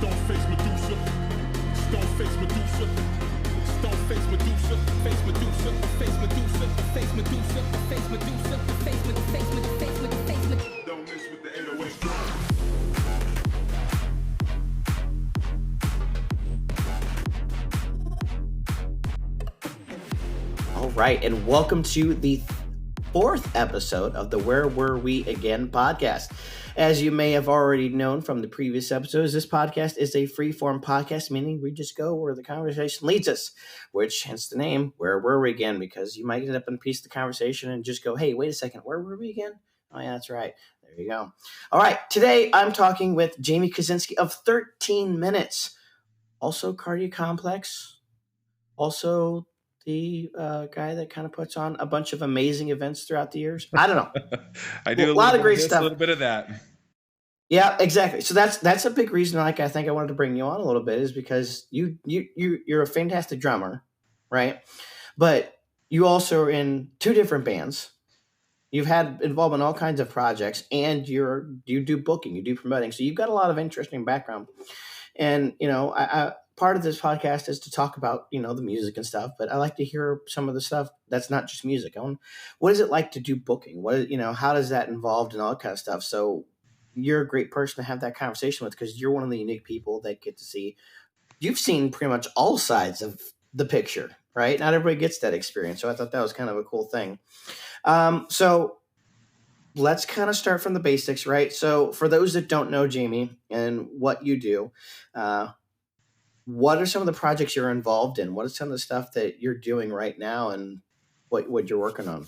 face Medusa, stone face Medusa, stone face Medusa, face Medusa, face Medusa, face Medusa, face Medusa, face Medusa, face Medusa, face Medusa, face Medusa. Don't miss with the 808 drum. All right, and welcome to the fourth episode of the Where Were We Again podcast. As you may have already known from the previous episodes, this podcast is a free-form podcast, meaning we just go where the conversation leads us, which hence the name, Where Were We Again? Because you might end up in a piece of the conversation and just go, hey, wait a second, where were we again? Oh, yeah, that's right. There you go. All right, today I'm talking with Jamie Kaczynski of 13 Minutes, also Cardio Complex, also the guy that kind of puts on a bunch of amazing events throughout the years. I don't know. I do a lot of great stuff. A little bit of that. Yeah, exactly. So that's a big reason. Like, I think I wanted to bring you on a little bit is because you're a fantastic drummer, right? But you also are in two different bands. You've had involvement in all kinds of projects, and you do booking, you do promoting. So you've got a lot of interesting background. And I part of this podcast is to talk about, the music and stuff, but I like to hear some of the stuff that's not just music. What is it like to do booking? How does that involved and all that kind of stuff? So you're a great person to have that conversation with because you're one of the unique people that get to see. You've seen pretty much all sides of the picture, right? Not everybody gets that experience. So I thought that was kind of a cool thing. So let's kind of start from the basics, right? So for those that don't know Jamie and what you do, what are some of the projects you're involved in? What is some of the stuff that you're doing right now and what you're working on?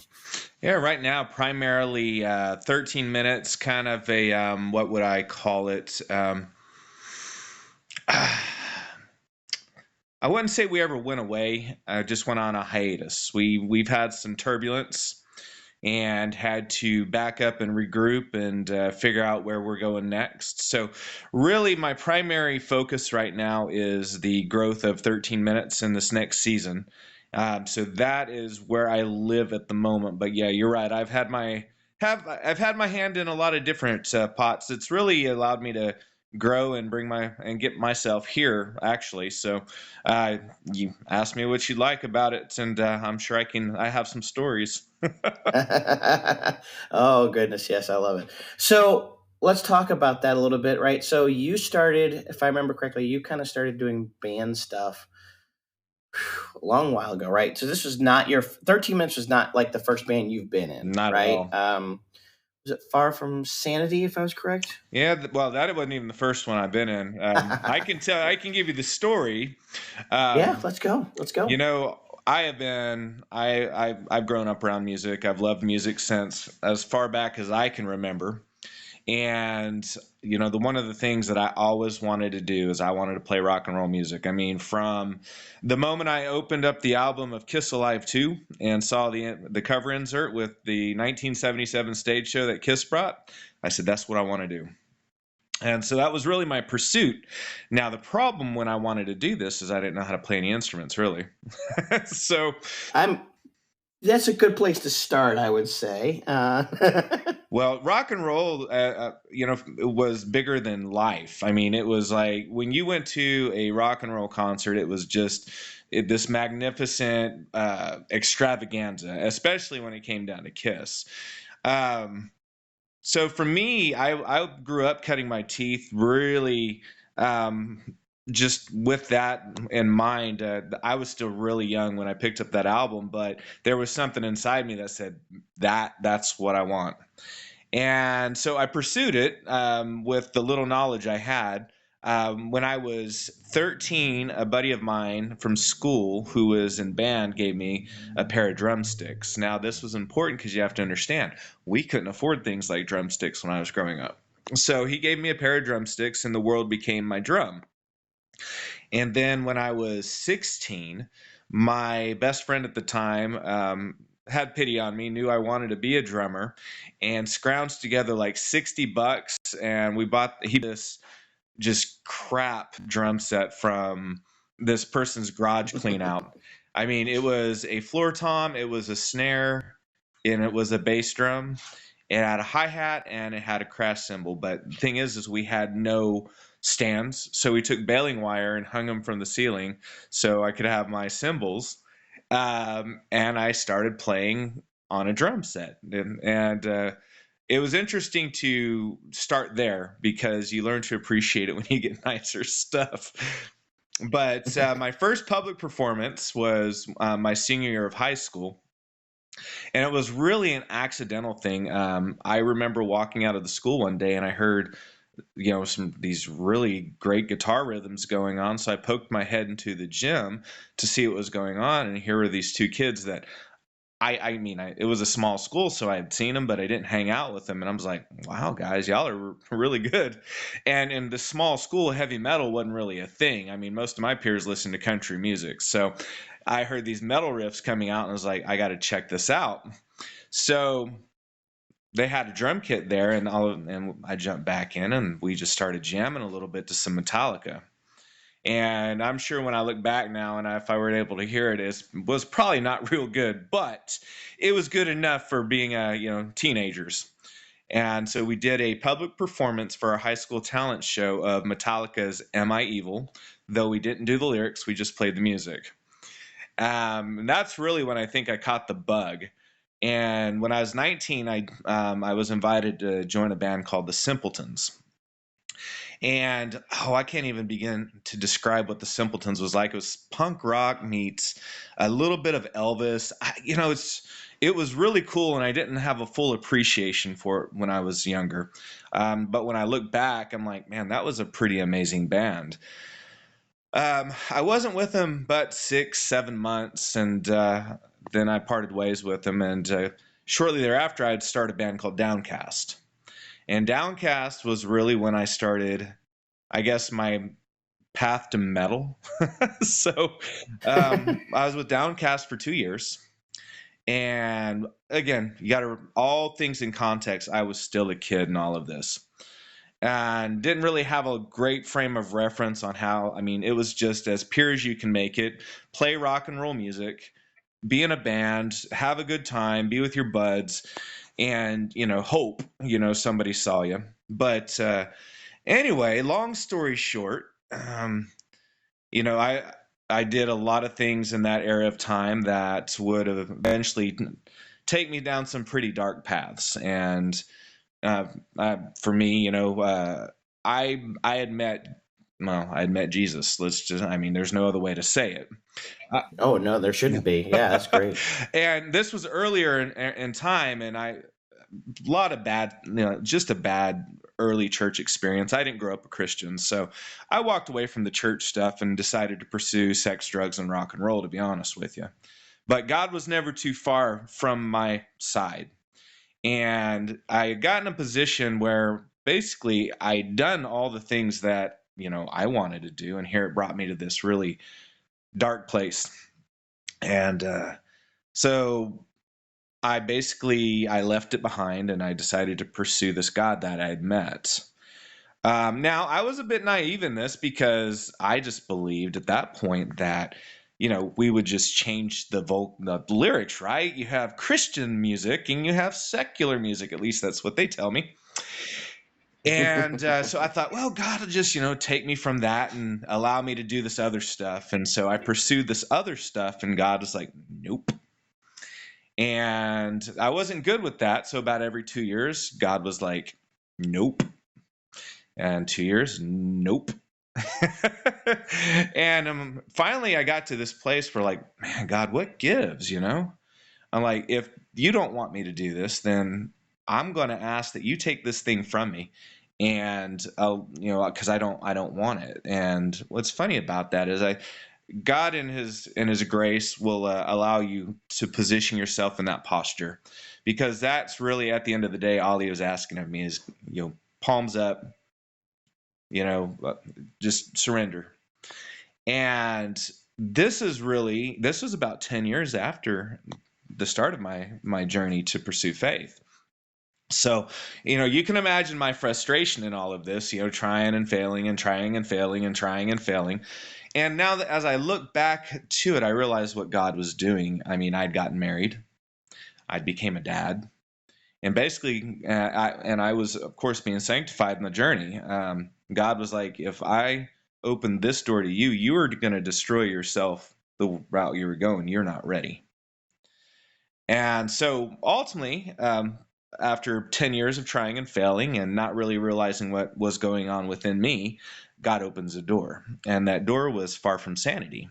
Yeah, right now, primarily 13 minutes, kind of a, what would I call it? I wouldn't say we ever went away. I just went on a hiatus. We've had some turbulence and had to back up and regroup and figure out where we're going next. So really my primary focus right now is the growth of 13 minutes in this next season. So that is where I live at the moment. But yeah, you're right. I've had my hand in a lot of different pots. It's really allowed me to grow and get myself here, actually. So you asked me what you like about it, and I'm sure I have some stories. Oh, goodness. Yes, I love it. So let's talk about that a little bit, right? So you started, if I remember correctly, you kind of started doing band stuff a long while ago, right? So this was not 13 Minutes was not like the first band you've been in, not right? At all. Was it Far From Sanity, if I was correct? Yeah, well, that wasn't even the first one I've been in. I can give you the story. Yeah, let's go. I've grown up around music. I've loved music since as far back as I can remember. And, one of the things that I always wanted to do is I wanted to play rock and roll music. I mean, from the moment I opened up the album of Kiss Alive 2 and saw the cover insert with the 1977 stage show that Kiss brought, I said, that's what I want to do. And so that was really my pursuit. Now, the problem when I wanted to do this is I didn't know how to play any instruments, really. So that's a good place to start, I would say. Well, rock and roll, was bigger than life. I mean, it was like when you went to a rock and roll concert, it was just this magnificent extravaganza, especially when it came down to Kiss. So for me, I grew up cutting my teeth really just with that in mind. I was still really young when I picked up that album, but there was something inside me that said that's what I want. And so I pursued it with the little knowledge I had. When I was 13, a buddy of mine from school who was in band gave me a pair of drumsticks. Now, this was important because you have to understand, we couldn't afford things like drumsticks when I was growing up. So he gave me a pair of drumsticks and the world became my drum. And then when I was 16, my best friend at the time had pity on me, knew I wanted to be a drummer, and scrounged together like $60, and we bought this just crap drum set from this person's garage clean out. I mean, it was a floor tom, it was a snare, and it was a bass drum. It had a hi-hat and it had a crash cymbal. But the thing is we had no stands. So we took baling wire and hung them from the ceiling so I could have my cymbals. And I started playing on a drum set. And it was interesting to start there because you learn to appreciate it when you get nicer stuff. But my first public performance was my senior year of high school. And it was really an accidental thing. I remember walking out of the school one day and I heard, these really great guitar rhythms going on. So I poked my head into the gym to see what was going on. And here were these two kids that it was a small school, so I had seen them, but I didn't hang out with them. And I was like, wow, guys, y'all are really good. And in the small school, heavy metal wasn't really a thing. I mean, most of my peers listened to country music. So I heard these metal riffs coming out and I was like, I got to check this out. So they had a drum kit there and I jumped back in and we just started jamming a little bit to some Metallica. And I'm sure when I look back now and if I were able to hear it, it was probably not real good, but it was good enough for being teenagers. And so we did a public performance for our high school talent show of Metallica's Am I Evil? Though we didn't do the lyrics, we just played the music. And that's really when I think I caught the bug. And when I was 19, I was invited to join a band called the Simpletons. And I can't even begin to describe what the Simpletons was like. It was punk rock meets a little bit of Elvis. It was really cool, and I didn't have a full appreciation for it when I was younger. But when I look back, I'm like, man, that was a pretty amazing band. I wasn't with them but 6-7 months, and then I parted ways with them. And shortly thereafter, I'd start a band called Downcast. And Downcast was really when I started, I guess, my path to metal. So I was with Downcast for 2 years. And again, you got to, all things in context, I was still a kid in all of this. And didn't really have a great frame of reference on it was just as pure as you can make it. Play rock and roll music, be in a band, have a good time, be with your buds, and hope somebody saw you. But anyway, long story short, I did a lot of things in that era of time that would eventually take me down some pretty dark paths. And for me, I had met Jesus. There's no other way to say it. Oh no, there shouldn't be. Yeah, that's great. And this was earlier in time, and a lot of bad, just a bad early church experience. I didn't grow up a Christian, so I walked away from the church stuff and decided to pursue sex, drugs, and rock and roll, to be honest with you. But God was never too far from my side. And I got in a position where basically I'd done all the things that, I wanted to do. And here it brought me to this really dark place. And so I left it behind and I decided to pursue this God that I had met. Now, I was a bit naive in this because I just believed at that point that, we would just change the lyrics, right? You have Christian music and you have secular music. At least that's what they tell me. And so I thought, well, God will just, take me from that and allow me to do this other stuff. And so I pursued this other stuff and God was like, nope. And I wasn't good with that. So about every 2 years, God was like, nope. And 2 years, nope. And finally I got to this place where like, man, God, what gives, I'm like, if you don't want me to do this, then I'm going to ask that you take this thing from me. And because I don't want it. And what's funny about that is God in his grace will allow you to position yourself in that posture, because that's really, at the end of the day, all he was asking of me is, palms up, just surrender. And this was about 10 years after the start of my journey to pursue faith. So, you can imagine my frustration in all of this, trying and failing and trying and failing and trying and failing. And now that as I look back to it, I realized what God was doing. I'd gotten married. I became a dad. And basically, I was, of course, being sanctified in the journey. God was like, if I open this door to you, you are going to destroy yourself the route you were going. You're not ready. And so ultimately, after 10 years of trying and failing and not really realizing what was going on within me, God opens a door. And that door was far from sanity.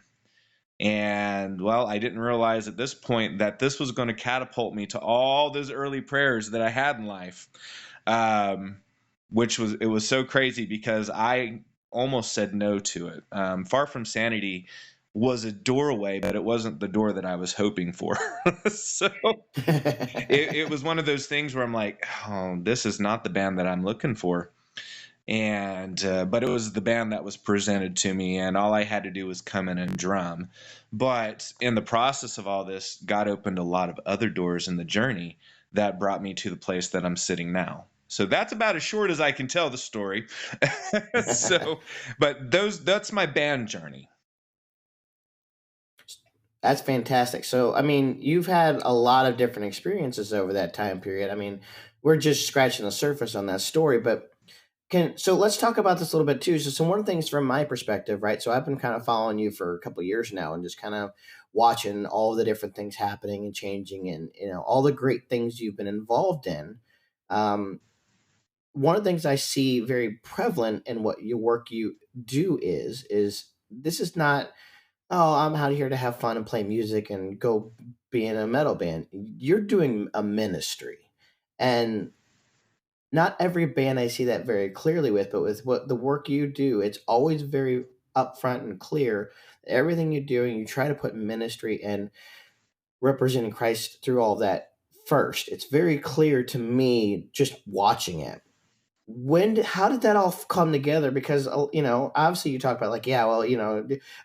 And well, I didn't realize at this point that this was going to catapult me to all those early prayers that I had in life, it was so crazy because I almost said no to it. Far from sanity was a doorway, but it wasn't the door that I was hoping for. So it was one of those things where I'm like, oh, this is not the band that I'm looking for. And but it was the band that was presented to me, and all I had to do was come in and drum. But in the process of all this, God opened a lot of other doors in the journey that brought me to the place that I'm sitting now. So that's about as short as I can tell the story. So, but that's my band journey. That's fantastic. So, I mean, you've had a lot of different experiences over that time period. I mean, we're just scratching the surface on that story, but so let's talk about this a little bit too. So one of the things from my perspective, right? So I've been kind of following you for a couple of years now and just kind of watching all the different things happening and changing and, all the great things you've been involved in. Um, One of the things I see very prevalent in what your work you do is this is not, oh, I'm out here to have fun and play music and go be in a metal band. You're doing a ministry. And not every band I see that very clearly with, but with what the work you do, it's always very upfront and clear. Everything you do, and you try to put ministry and representing Christ through all of that first. It's very clear to me just watching it. How did that all come together? Because obviously you talk about like, yeah, well,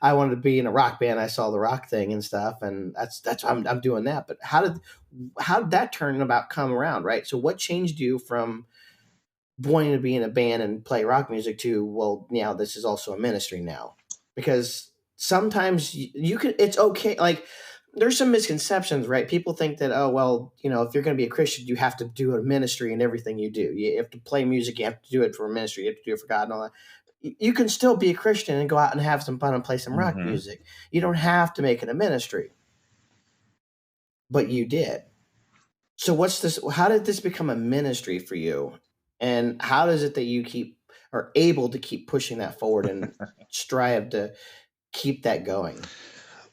I wanted to be in a rock band. I saw the rock thing and stuff, and that's I'm doing that. But how did that turn about come around, right? So what changed you from wanting to be in a band and play rock music to, well, now this is also a ministry now? Because sometimes you can, it's okay. Like there's some misconceptions, right? People think that, oh, well, if you're going to be a Christian, you have to do a ministry in everything you do. You have to play music. You have to do it for a ministry. You have to do it for God and all that. You can still be a Christian and go out and have some fun and play some rock music. You don't have to make it a ministry, but you did. So how did this become a ministry for you? And how is it that you are able to keep pushing that forward and strive to keep that going?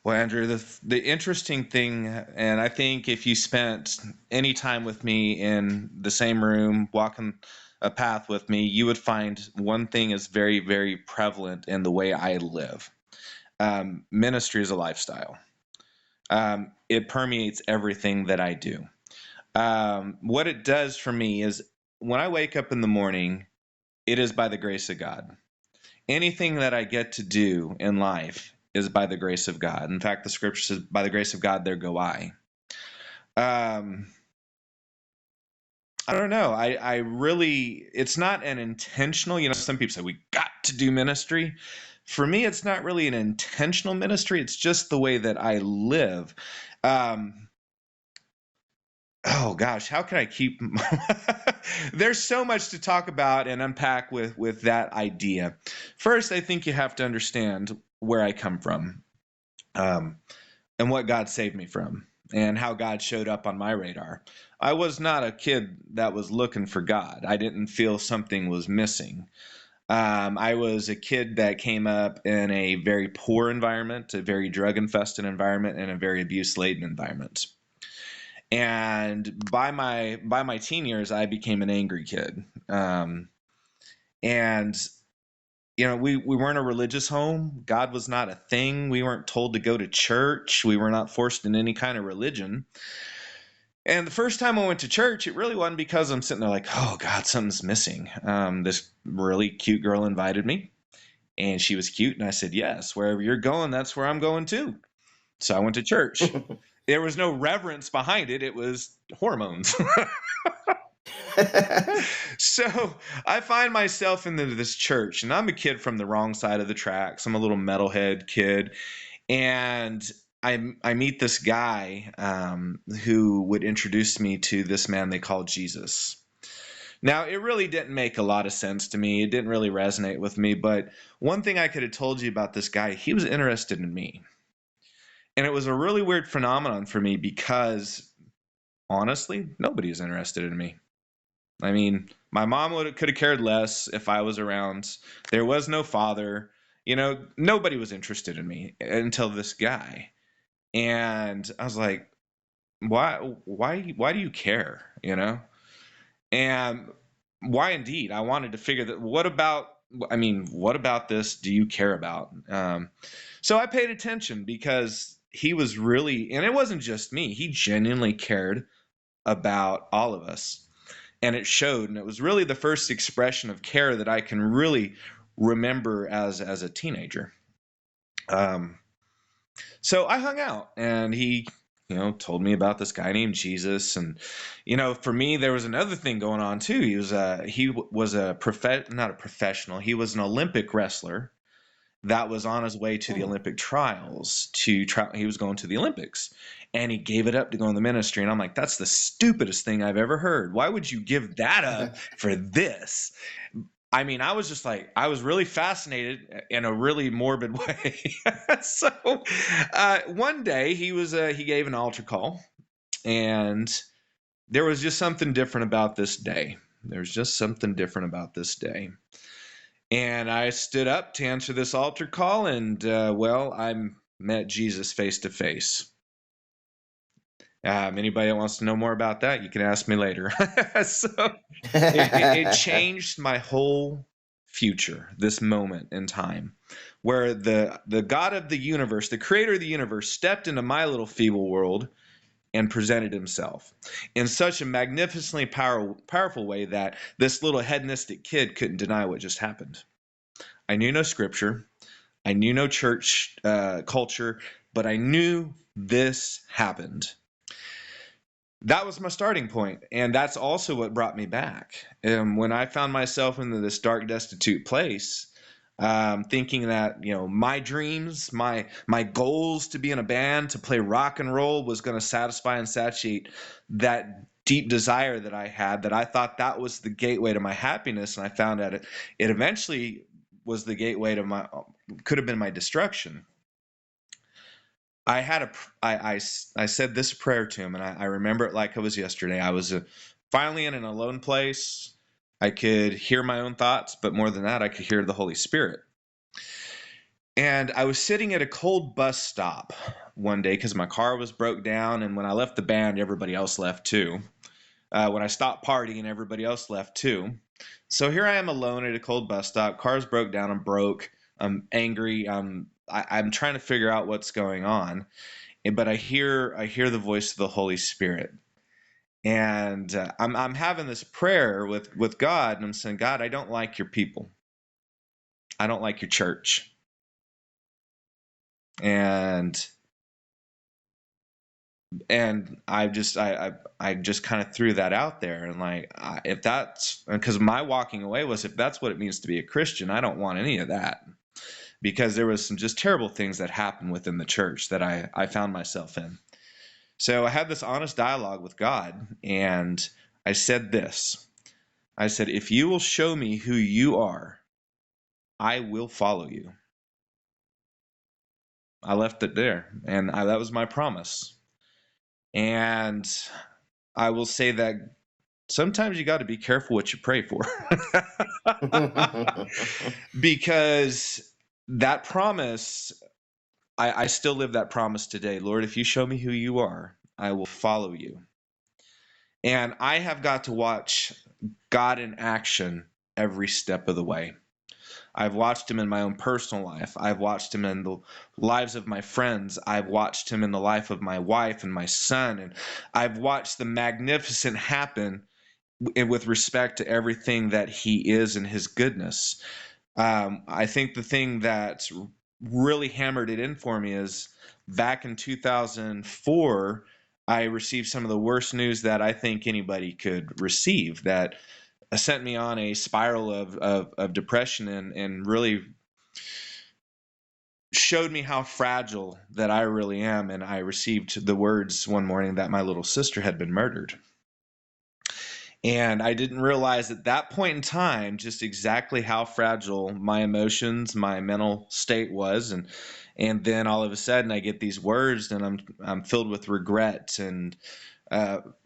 Well, Andrew, the interesting thing, and I think if you spent any time with me in the same room, walking a path with me, you would find one thing is very, very prevalent in the way I live. Ministry is a lifestyle. It permeates everything that I do. What it does for me is when I wake up in the morning, it is by the grace of God. Anything that I get to do in life is by the grace of God. In fact, the scripture says, by the grace of God, there go I. I don't know. I really, it's not an intentional, some people say we got to do ministry. For me, it's not really an intentional ministry. It's just the way that I live. Oh gosh, how can I keep there's so much to talk about and unpack with that idea. First, I think you have to understand where I come from, and what God saved me from, and how God showed up on my radar. I was not a kid that was looking for God. I didn't feel something was missing. I was a kid that came up in a very poor environment, a very drug-infested environment, and a very abuse-laden environment. And by my teen years, I became an angry kid. And we weren't a religious home. God was not a thing. We weren't told to go to church. We were not forced in any kind of religion. And the first time I went to church, it really wasn't because I'm sitting there like, oh God, something's missing. This really cute girl invited me, and she was cute, and I said, yes, wherever you're going, that's where I'm going too. So I went to church. There was no reverence behind it. It was hormones. So I find myself in this church, and I'm a kid from the wrong side of the tracks. I'm a little metalhead kid. And I meet this guy who would introduce me to this man they called Jesus. Now, it really didn't make a lot of sense to me. It didn't really resonate with me. But one thing I could have told you about this guy, he was interested in me. And it was a really weird phenomenon for me because, honestly, nobody was interested in me. I mean, my mom could have cared less if I was around. There was no father. Nobody was interested in me until this guy. And I was like, why do you care? And why indeed? I wanted to figure that. What about this do you care about? So I paid attention because he was really, and it wasn't just me. He genuinely cared about all of us. And it showed, and it was really the first expression of care that I can really remember as a teenager. So I hung out, and he, told me about this guy named Jesus, and for me there was another thing going on too. He was not a professional. He was an Olympic wrestler that was on his way to the Olympic trials he was going to the Olympics, and he gave it up to go in the ministry. And I'm like, that's the stupidest thing I've ever heard. Why would you give that up for this? I mean, I was just like, I was really fascinated in a really morbid way. So one day he gave an altar call, and there was just something different about this day. There's just something different about this day. And I stood up to answer this altar call, and I met Jesus face to face. Anybody that wants to know more about that, you can ask me later. So it changed my whole future, this moment in time, where the God of the universe, the creator of the universe, stepped into my little feeble world and presented himself in such a magnificently powerful way that this little hedonistic kid couldn't deny what just happened. I knew no scripture. I knew no church culture, but I knew this happened. That was my starting point, and that's also what brought me back. When I found myself in this dark, destitute place, thinking that my dreams, my goals to be in a band, to play rock and roll was going to satisfy and satiate that deep desire that I had, that I thought that was the gateway to my happiness, and I found out it eventually was the gateway to could have been my destruction. I said this prayer to him, and I remember it like it was yesterday. I was finally in an alone place. I could hear my own thoughts, but more than that, I could hear the Holy Spirit. And I was sitting at a cold bus stop one day because my car was broke down, and when I left the band, everybody else left too. When I stopped partying, everybody else left too. So here I am alone at a cold bus stop. Car's broke down. I'm broke. I'm angry. I'm trying to figure out what's going on, but I hear the voice of the Holy Spirit, and I'm having this prayer with God, and I'm saying, God, I don't like your people. I don't like your church, and I just kind of threw that out there, and if that's because my walking away was, if that's what it means to be a Christian, I don't want any of that. Because there was some just terrible things that happened within the church that I found myself in. So I had this honest dialogue with God, and I said this. I said, if you will show me who you are, I will follow you. I left it there, and that was my promise. And I will say that sometimes you got to be careful what you pray for. Because that promise, I still live that promise today. Lord, if you show me who you are, I will follow you. And I have got to watch God in action every step of the way. I've watched him in my own personal life. I've watched him in the lives of my friends. I've watched him in the life of my wife and my son. And I've watched the magnificent happen with respect to everything that he is and his goodness. I think the thing that's really hammered it in for me is back in 2004, I received some of the worst news that I think anybody could receive, that sent me on a spiral of depression and really showed me how fragile that I really am. And I received the words one morning that my little sister had been murdered. And I didn't realize at that point in time just exactly how fragile my emotions, my mental state was. And then all of a sudden I get these words and I'm filled with regret and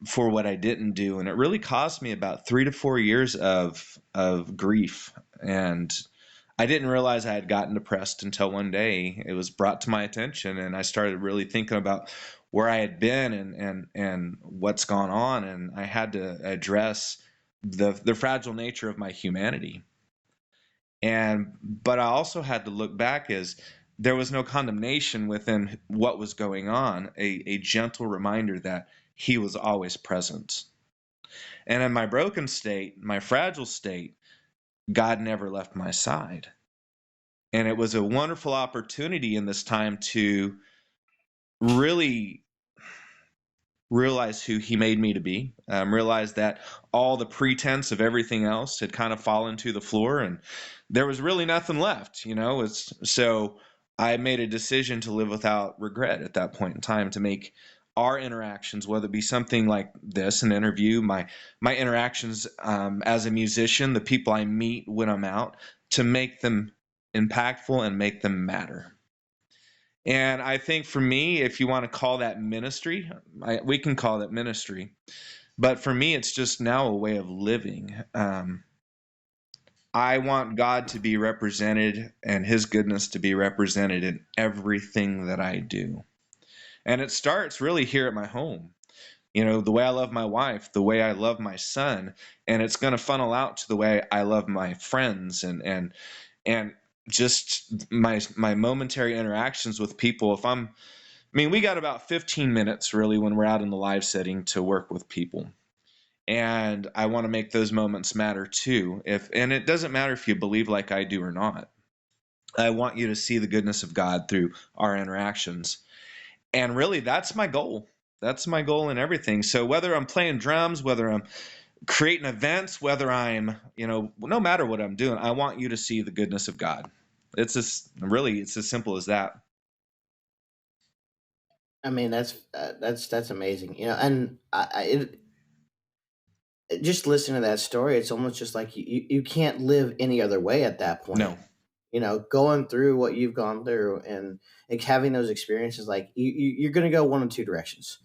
for what I didn't do. And it really cost me about 3 to 4 years of grief. And I didn't realize I had gotten depressed until one day it was brought to my attention, and I started really thinking about where I had been and what's gone on, and I had to address the fragile nature of my humanity. But I also had to look back as there was no condemnation within what was going on, a gentle reminder that he was always present. And in my broken state, my fragile state, God never left my side. And it was a wonderful opportunity in this time to really realize who he made me to be, realize that all the pretense of everything else had kind of fallen to the floor and there was really nothing left, so I made a decision to live without regret at that point in time, to make our interactions, whether it be something like this, an interview, my interactions as a musician, the people I meet when I'm out, to make them impactful and make them matter. And I think for me, if you want to call that ministry, we can call that ministry. But for me, it's just now a way of living. I want God to be represented and his goodness to be represented in everything that I do. And it starts really here at my home. The way I love my wife, the way I love my son, and it's going to funnel out to the way I love my friends and just my momentary interactions with people. We got about 15 minutes really when we're out in the live setting to work with people. And I want to make those moments matter too. And it doesn't matter if you believe like I do or not. I want you to see the goodness of God through our interactions. And really, that's my goal. That's my goal in everything. So whether I'm playing drums, whether I'm creating events, whether I'm, no matter what I'm doing, I want you to see the goodness of God. It's as simple as that. I mean, that's amazing. And just listening to that story, it's almost just like you can't live any other way at that point. No. Going through what you've gone through and like having those experiences, like you're going to go one of two directions.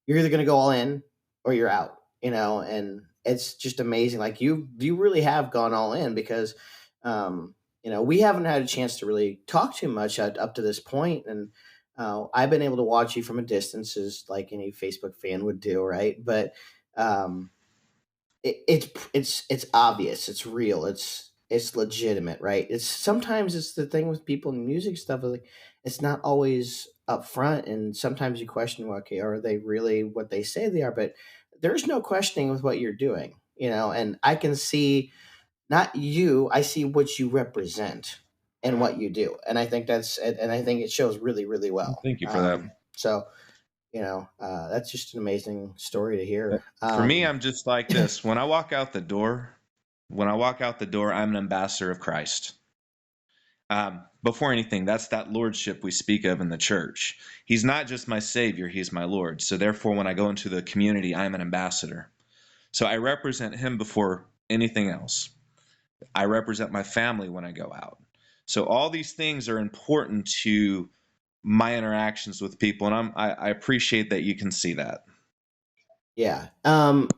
You're either going to go all in or you're out, and it's just amazing. Like you really have gone all in because, we haven't had a chance to really talk too much up to this point. And I've been able to watch you from a distance as like any Facebook fan would do. Right. But, it's obvious, it's real, it's legitimate, right? It's sometimes it's the thing with people in music stuff, like it's not always upfront, and sometimes you question, well, okay, are they really what they say they are? But there's no questioning with what you're doing, and I can see not you, I see what you represent and what you do, and I think I think it shows really, really well. Thank you for that. So that's just an amazing story to hear. For me, I'm just like this. When I walk out the door, I'm an ambassador of Christ. Before anything, that's that lordship we speak of in the church. He's not just my Savior, he's my Lord. So therefore, when I go into the community, I'm an ambassador. So I represent him before anything else. I represent my family when I go out. So all these things are important to my interactions with people, and I appreciate that you can see that. Yeah.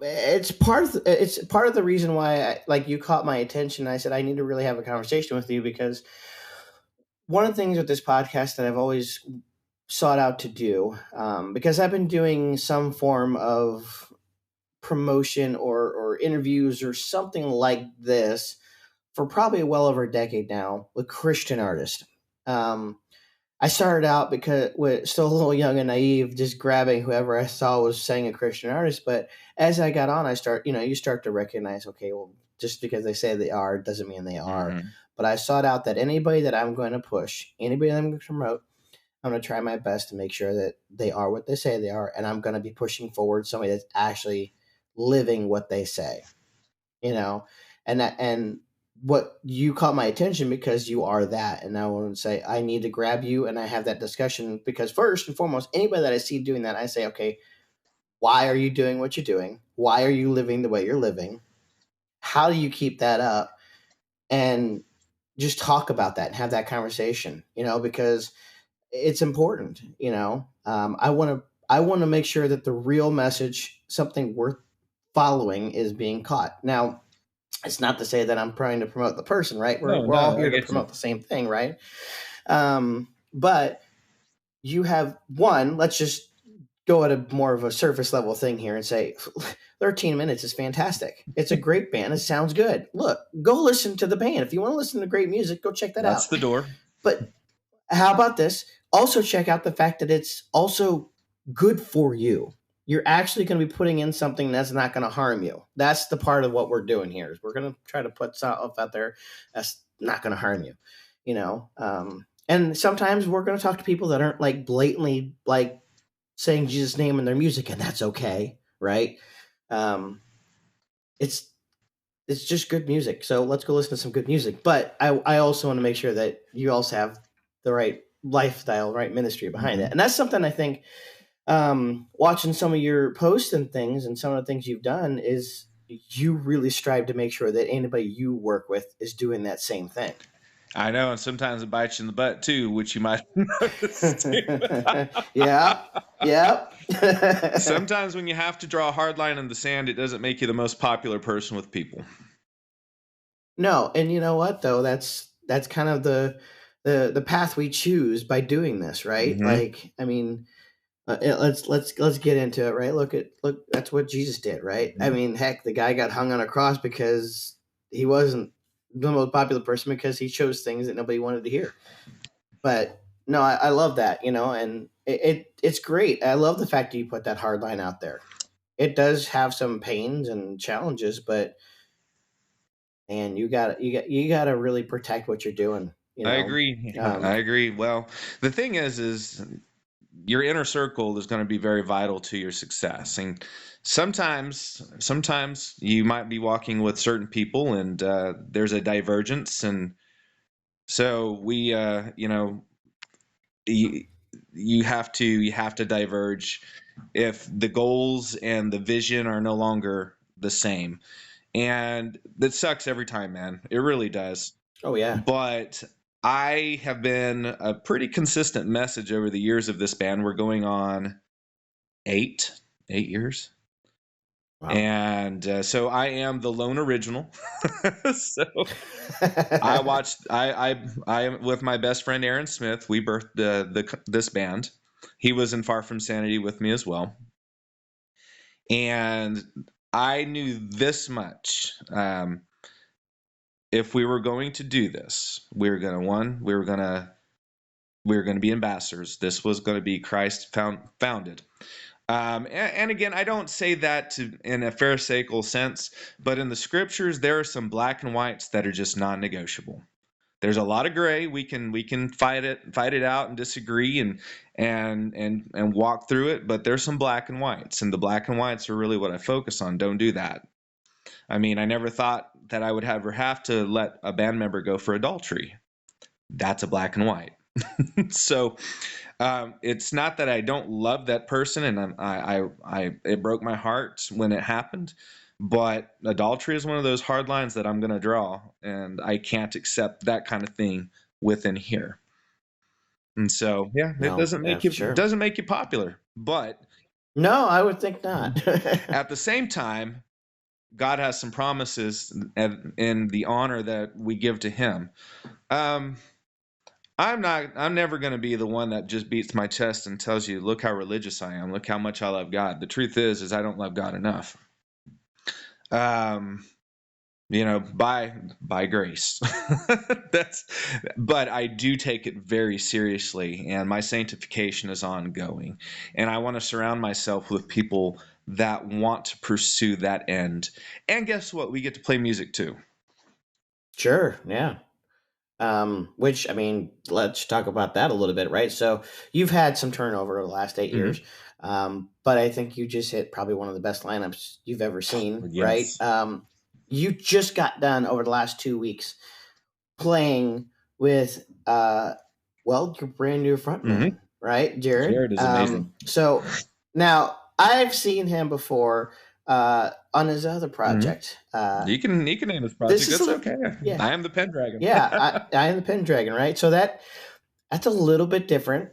It's part of the reason why like you caught my attention. I said I need to really have a conversation with you because one of the things with this podcast that I've always sought out to do, because I've been doing some form of promotion or interviews or something like this for probably well over a decade now with Christian artists. I started out because still a little young and naive, just grabbing whoever I saw was saying a Christian artist. But as I got on, you start to recognize, okay, well, just because they say they are doesn't mean they are. Mhm. But I sought out that anybody that I'm going to push, anybody that I'm going to promote, I'm going to try my best to make sure that they are what they say they are, and I'm going to be pushing forward somebody that's actually living what they say, and what you caught my attention because you are that. And I want to say, I need to grab you and I have that discussion because first and foremost, anybody that I see doing that, I say, okay, why are you doing what you're doing? Why are you living the way you're living? How do you keep that up? And just talk about that and have that conversation, because it's important, I want to make sure that the real message, something worth following, is being caught. Now, it's not to say that I'm trying to promote the person, right? We're all I here to get you. promote the same thing, right? But you have one, let's just go at a more of a surface level thing here and say 13 minutes is fantastic. It's a great band. It sounds good. Look, go listen to the band. If you want to listen to great music, go check that That's out. the door. But how about this? Also check out the fact that it's also good for you. You're actually going to be putting in something that's not going to harm you. That's the part of what we're doing here is we're going to try to put stuff out there that's not going to harm you, and sometimes we're going to talk to people that aren't like blatantly like saying Jesus' name in their music, and that's okay, right? Um, it's it's just good music. So let's go listen to some good music. But I also want to make sure that you also have the right lifestyle, right ministry behind it. And that's something I think watching some of your posts and things and some of the things you've done is you really strive to make sure that anybody you work with is doing that same thing. I know, and sometimes it bites you in the butt too, which you might notice too. Yeah. Sometimes when you have to draw a hard line in the sand, it doesn't make you the most popular person with people. No, and you know what though? That's kind of the path we choose by doing this, right? Like, I mean, let's get into it, right? Look, that's what Jesus did, right? I mean, heck, the guy got hung on a cross because he wasn't the most popular person because he chose things that nobody wanted to hear. But no, I love that, and it's great. I love the fact that you put that hard line out there. It does have some pains and challenges, but and you got to really protect what you're doing. I agree. I agree. Well, the thing is your inner circle is going to be very vital to your success. And sometimes you might be walking with certain people and there's a divergence. And so we, you have to diverge if the goals and the vision are no longer the same. And that sucks every time, man. It really does. Oh yeah. But I have been a pretty consistent message over the years of this band. We're going on 8 years. Wow. And so I am the lone original. So I watched. I with my best friend Aaron Smith. We birthed this band. He was in Far From Sanity with me as well. And I knew this much. If we were going to do this, we were going to be ambassadors. This was going to be Christ founded. And again, I don't say that in a pharisaical sense, but in the scriptures, there are some black and whites that are just non-negotiable. There's a lot of gray. We can fight it out and disagree and walk through it, but there's some black and whites, and the black and whites are really what I focus on. Don't do that. I mean, I never thought that I would ever have to let a band member go for adultery. That's a black and white. So it's not that I don't love that person, and it broke my heart when it happened. But adultery is one of those hard lines that I'm going to draw, and I can't accept that kind of thing within here. And so, yeah, it doesn't make you popular, but no, I would think not. At the same time, God has some promises in the honor that we give to Him. I'm never going to be the one that just beats my chest and tells you, look how religious I am. Look how much I love God. The truth is I don't love God enough. By grace. But I do take it very seriously, and my sanctification is ongoing. And I want to surround myself with people that want to pursue that end. And guess what? We get to play music too. Sure. Yeah. Which, I mean, let's talk about that a little bit, right? So you've had some turnover over the last 8 years, but I think you just hit probably one of the best lineups you've ever seen, Yes. right? you just got done over the last 2 weeks playing with your brand new frontman, right, Jared? Jared is amazing. So now I've seen him before on his other project. You can name his project. This is That's a- okay. yeah. I am the Pendragon. Yeah, I am the Pendragon, right? So that's a little bit different.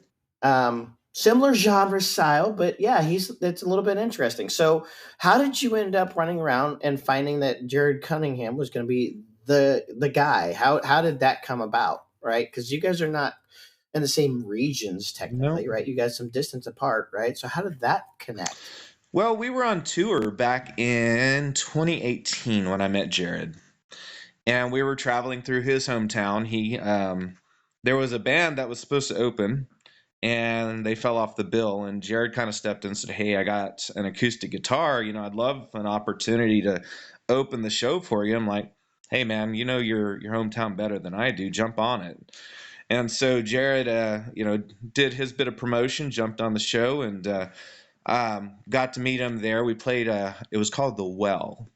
Similar genre style, but yeah, it's a little bit interesting. So how did you end up running around and finding that Jared Cunningham was going to be the guy? How did that come about, right? Because you guys are not in the same regions technically, right? You guys some distance apart, right? So how did that connect? Well, we were on tour back in 2018 when I met Jared, and we were traveling through his hometown. There was a band that was supposed to open, and they fell off the bill. And Jared kind of stepped in and said, "Hey, I got an acoustic guitar. I'd love an opportunity to open the show for you." I'm like, "Hey, man, you know your hometown better than I do. Jump on it." And so Jared, did his bit of promotion, jumped on the show, and got to meet him there. We played. It was called The Well,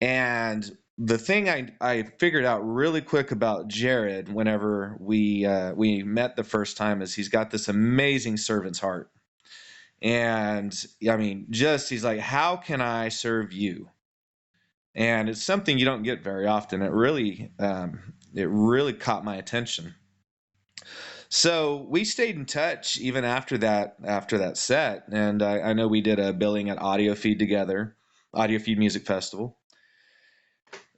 and the thing I figured out really quick about Jared whenever we met the first time is he's got this amazing servant's heart. And I mean, he's like, how can I serve you? And it's something you don't get very often. It really caught my attention. So we stayed in touch even after that set. And I know we did a billing at Audio Feed together, Audio Feed Music Festival.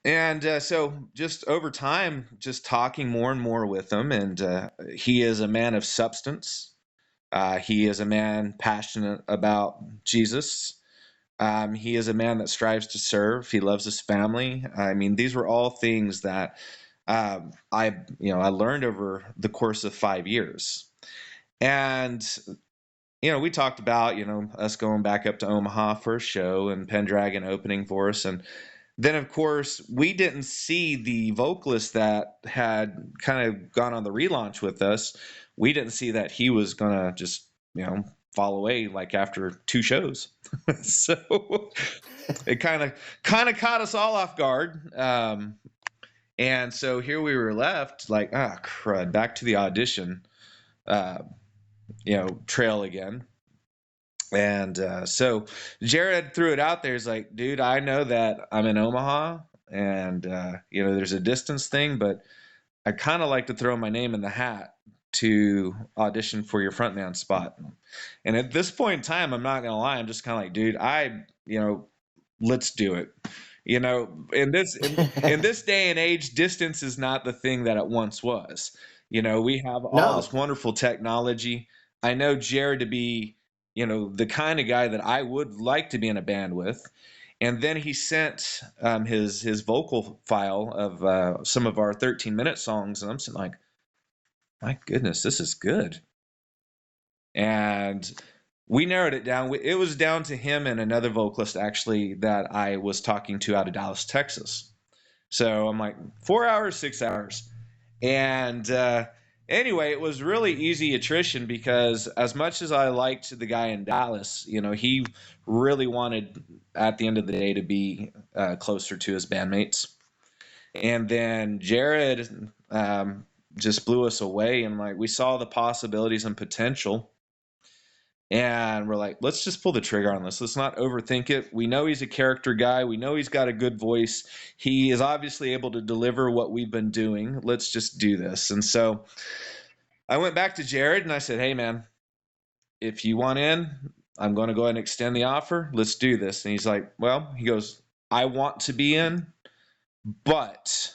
And so just over time, just talking more and more with him, and he is a man of substance. He is a man passionate about Jesus. He is a man that strives to serve. He loves his family. I mean, these were all things that I learned over the course of 5 years. And we talked about us going back up to Omaha for a show and Pendragon opening for us, and then, of course, we didn't see the vocalist that had kind of gone on the relaunch with us. We didn't see that he was going to just, fall away like after 2 shows. So it kind of caught us all off guard. And so here we were left like, crud, back to the audition, trail again. And so Jared threw it out there. He's like, dude, I know that I'm in Omaha and, there's a distance thing, but I kind of like to throw my name in the hat to audition for your frontman spot. And at this point in time, I'm not going to lie. I'm just kind of like, dude, let's do it. In this day and age, distance is not the thing that it once was. We have all this wonderful technology. I know Jared to be, the kind of guy that I would like to be in a band with. And then he sent his vocal file of some of our 13-minute songs. And I'm sitting like, my goodness, this is good. And we narrowed it down. It was down to him and another vocalist, actually, that I was talking to out of Dallas, Texas. So I'm like, 4 hours, 6 hours. And anyway, it was really easy attrition because as much as I liked the guy in Dallas, he really wanted at the end of the day to be closer to his bandmates. And then Jared just blew us away, and like we saw the possibilities and potential. And we're like, let's just pull the trigger on this. Let's not overthink it. We know he's a character guy. We know he's got a good voice. He is obviously able to deliver what we've been doing. Let's just do this. And so I went back to Jared and I said, hey, man, if you want in, I'm going to go ahead and extend the offer. Let's do this. And he's like, well, he goes, I want to be in, but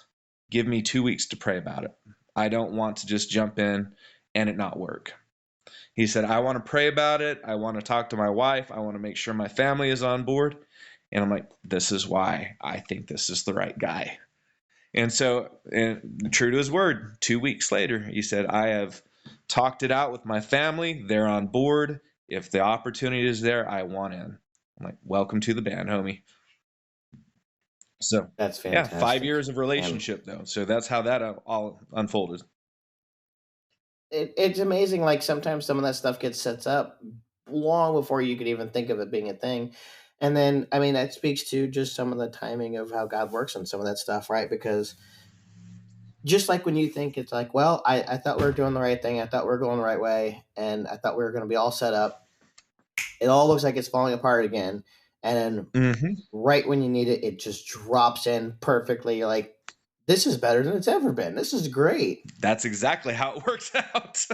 give me 2 weeks to pray about it. I don't want to just jump in and it not work. He said, I want to pray about it. I want to talk to my wife. I want to make sure my family is on board. And I'm like, this is why I think this is the right guy. And so, true to his word, 2 weeks later, he said, I have talked it out with my family. They're on board. If the opportunity is there, I want in. I'm like, welcome to the band, homie. So that's fantastic. Yeah, 5 years of relationship, though. So that's how that all unfolded. It's amazing. Like sometimes some of that stuff gets set up long before you could even think of it being a thing. And then, I mean, that speaks to just some of the timing of how God works on some of that stuff, right? Because just like when you think it's like, well, I thought we were doing the right thing, I thought we were going the right way, and I thought we were going to be all set up, it all looks like it's falling apart again. And then Hmm. right when you need it, it just drops in perfectly. You're like, this is better than it's ever been. This is great. That's exactly how it works out.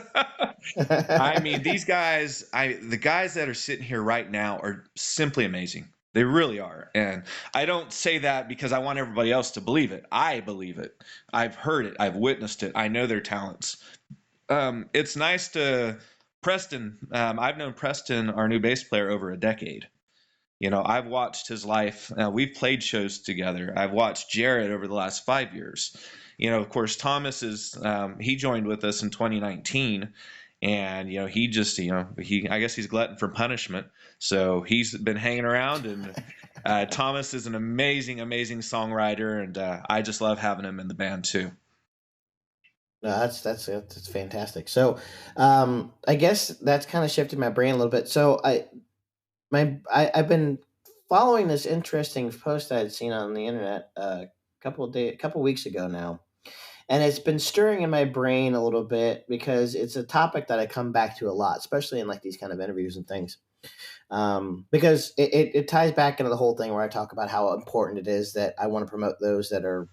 I mean, these guys, the guys that are sitting here right now are simply amazing. They really are. And I don't say that because I want everybody else to believe it. I believe it. I've heard it. I've witnessed it. I know their talents. It's nice to Preston. I've known Preston, our new bass player, over a decade. I've watched his life. We've played shows together. I've watched Jared over the last 5 years. Of course, Thomas he joined with us in 2019, and he just I guess he's glutton for punishment, so he's been hanging around. And Thomas is an amazing, amazing songwriter, and I just love having him in the band too. No, that's fantastic. So, I guess that's kind of shifted my brain a little bit. So I've been following this interesting post I had seen on the internet a couple weeks ago now, and it's been stirring in my brain a little bit because it's a topic that I come back to a lot, especially in like these kind of interviews and things. Because it ties back into the whole thing where I talk about how important it is that I want to promote those that are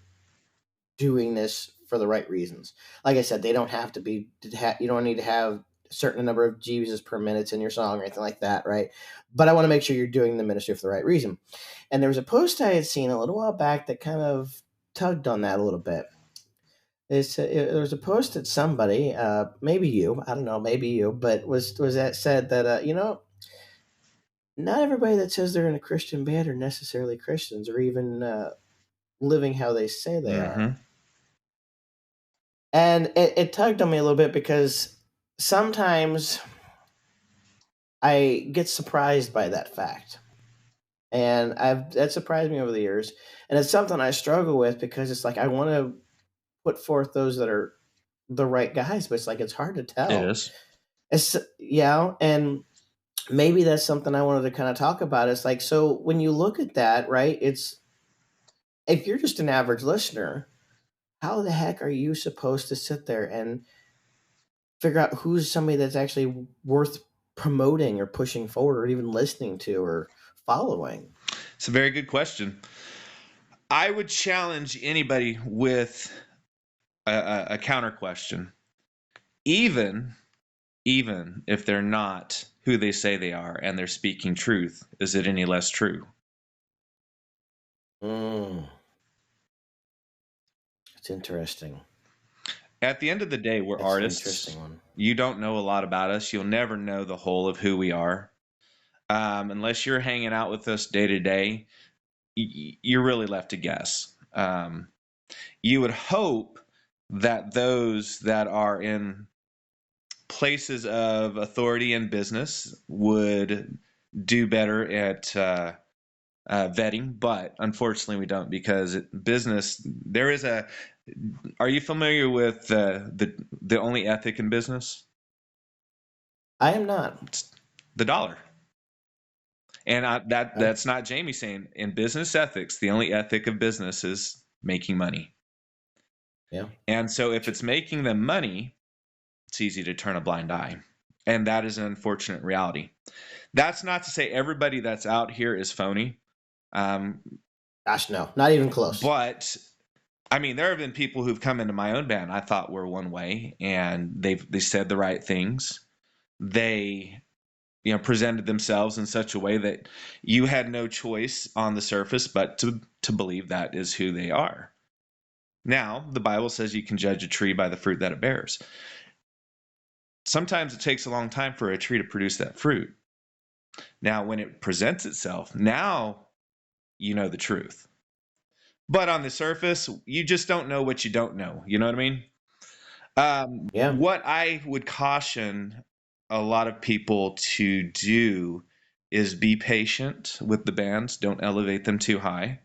doing this for the right reasons. Like I said, they don't have to be. You don't need to have a certain number of Jesus per minutes in your song or anything like that, right? But I want to make sure you're doing the ministry for the right reason. And there was a post I had seen a little while back that kind of tugged on that a little bit. There was a post that somebody, maybe you, I don't know, maybe you, but was that said that not everybody that says they're in a Christian band are necessarily Christians or even living how they say they are. Mm-hmm. And it tugged on me a little bit because sometimes I get surprised by that fact. And that surprised me over the years. And it's something I struggle with because it's like I want to put forth those that are the right guys, but it's like it's hard to It tell. is. And maybe that's something I wanted to kind of talk about. It's like, so when you look at that, right, it's if you're just an average listener, how the heck are you supposed to sit there and figure out who's somebody that's actually worth promoting or pushing forward or even listening to or following? It's a very good question. I would challenge anybody with a counter question, even if they're not who they say they are and they're speaking truth. Is it any less true? It's interesting. At the end of the day, we're That's an artists. interesting one. You don't know a lot about us. You'll never know the whole of who we are. Unless you're hanging out with us day to day, you're really left to guess. You would hope that those that are in places of authority in business would do better at vetting, but unfortunately we don't, because business, there is a, are you familiar with the only ethic in business? I am not. It's the dollar. And that's not Jamie saying. In business ethics, the only ethic of business is making money. Yeah. And so if it's making them money, it's easy to turn a blind eye. And that is an unfortunate reality. That's not to say everybody that's out here is phony. Gosh, no, not even close. But I mean, there have been people who've come into my own band I thought were one way, and they said the right things. They presented themselves in such a way that you had no choice on the surface but to believe that is who they are. Now, the Bible says you can judge a tree by the fruit that it bears. Sometimes it takes a long time for a tree to produce that fruit. Now, when it presents itself, now you know the truth. But on the surface, you just don't know what you don't know. You know what I mean? Yeah. What I would caution a lot of people to do is be patient with the bands. Don't elevate them too high.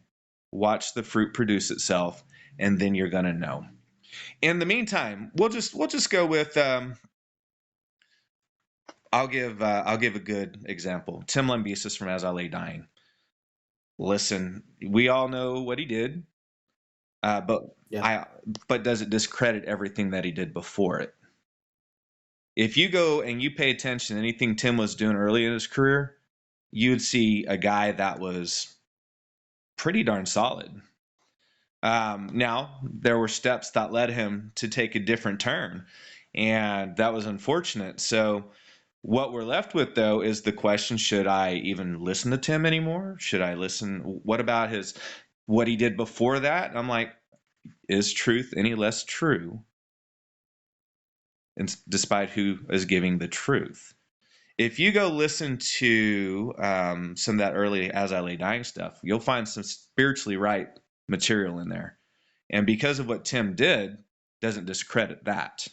Watch the fruit produce itself, and then you're gonna know. In the meantime, we'll just go with. I'll give a good example. Tim Lambesis from As I Lay Dying. listen, we all know what he did, but Yeah. but does it discredit everything that he did before it? If you go and you pay attention to anything Tim was doing early in his career, you'd see a guy that was pretty darn solid. Now, there were steps that led him to take a different turn, and that was unfortunate. So, what we're left with, though, is the question: should I even listen to Tim anymore? Should I listen? What about what he did before that? And I'm like, is truth any less true? And despite who is giving the truth. If you go listen to some of that early As I Lay Dying stuff, you'll find some spiritually right material in there. And because of what Tim did, doesn't discredit that.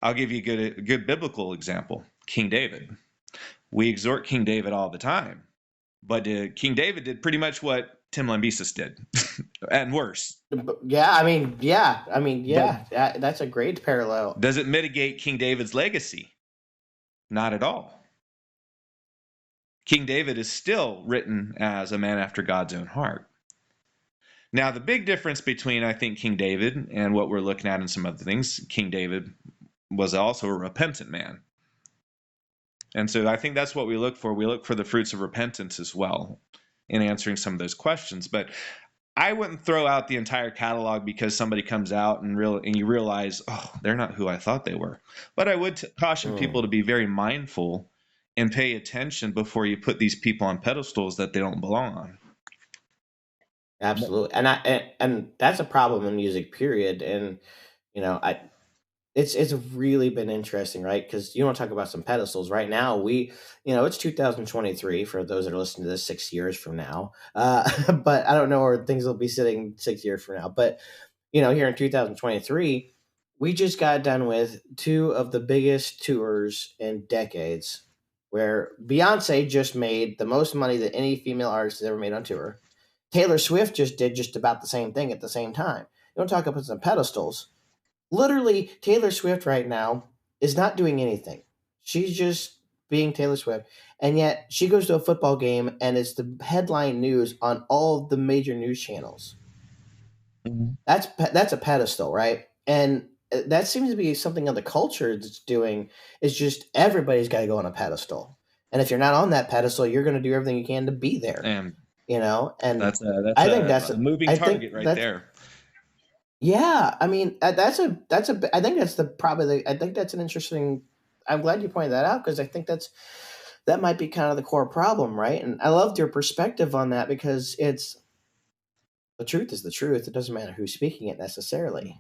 I'll give you a good biblical example. King David. We exhort King David all the time, but King David did pretty much what Tim Lambesis did, and worse. That's a great parallel. Does it mitigate King David's legacy? Not at all. King David is still written as a man after God's own heart. Now, the big difference between, I think, King David and what we're looking at in some other things, King David was also a repentant man. And so I think that's what we look for. We look for the fruits of repentance as well in answering some of those questions. But I wouldn't throw out the entire catalog because somebody comes out and you realize, oh, they're not who I thought they were. But I would caution people to be very mindful and pay attention before you put these people on pedestals that they don't belong on. Absolutely, and that's a problem in music, period. And it's really been interesting, right? Because you want to talk about some pedestals. Right now, it's 2023 for those that are listening to this 6 years from now. But I don't know where things will be sitting 6 years from now. But here in 2023, we just got done with two of the biggest tours in decades, where Beyonce just made the most money that any female artist has ever made on tour. Taylor Swift just did just about the same thing at the same time. You want to talk about some pedestals. Literally, Taylor Swift right now is not doing anything. She's just being Taylor Swift. And yet she goes to a football game and it's the headline news on all of the major news channels. Mm-hmm. That's a pedestal, right? And that seems to be something on the culture that's doing, is just everybody's got to go on a pedestal. And if you're not on that pedestal, you're going to do everything you can to be there. And that's I think that's a moving target right there. Yeah, I mean I think that's an interesting. I'm glad you pointed that out, because I think that might be kind of the core problem, right? And I loved your perspective on that, because it's the truth is the truth. It doesn't matter who's speaking it necessarily,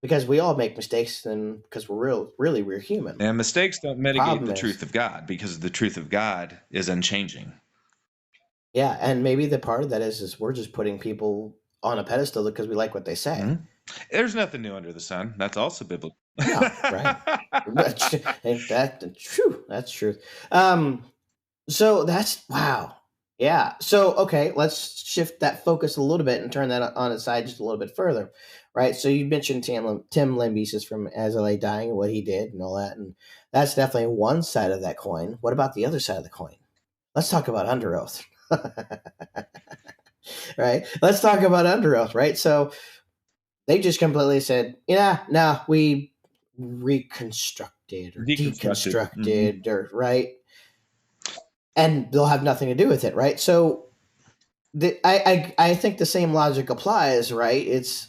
because we all make mistakes, and because we're human. And mistakes don't mitigate the truth of God, because the truth of God is unchanging. Yeah, and maybe the part of that is we're just putting people on a pedestal because we like what they say. Mm-hmm. There's nothing new under the sun. That's also biblical. Yeah, right. That's true. So that's wow. Yeah. So okay, let's shift that focus a little bit and turn that on its side just a little bit further, right? So you mentioned Tim Lambesis from As I Lay Dying and what he did and all that, and that's definitely one side of that coin. What about the other side of the coin? Let's talk about Under Oath. Right? Let's talk about Under Oath, right? So they just completely said, we reconstructed or deconstructed, or right? And they'll have nothing to do with it, right? So I think the same logic applies, right? It's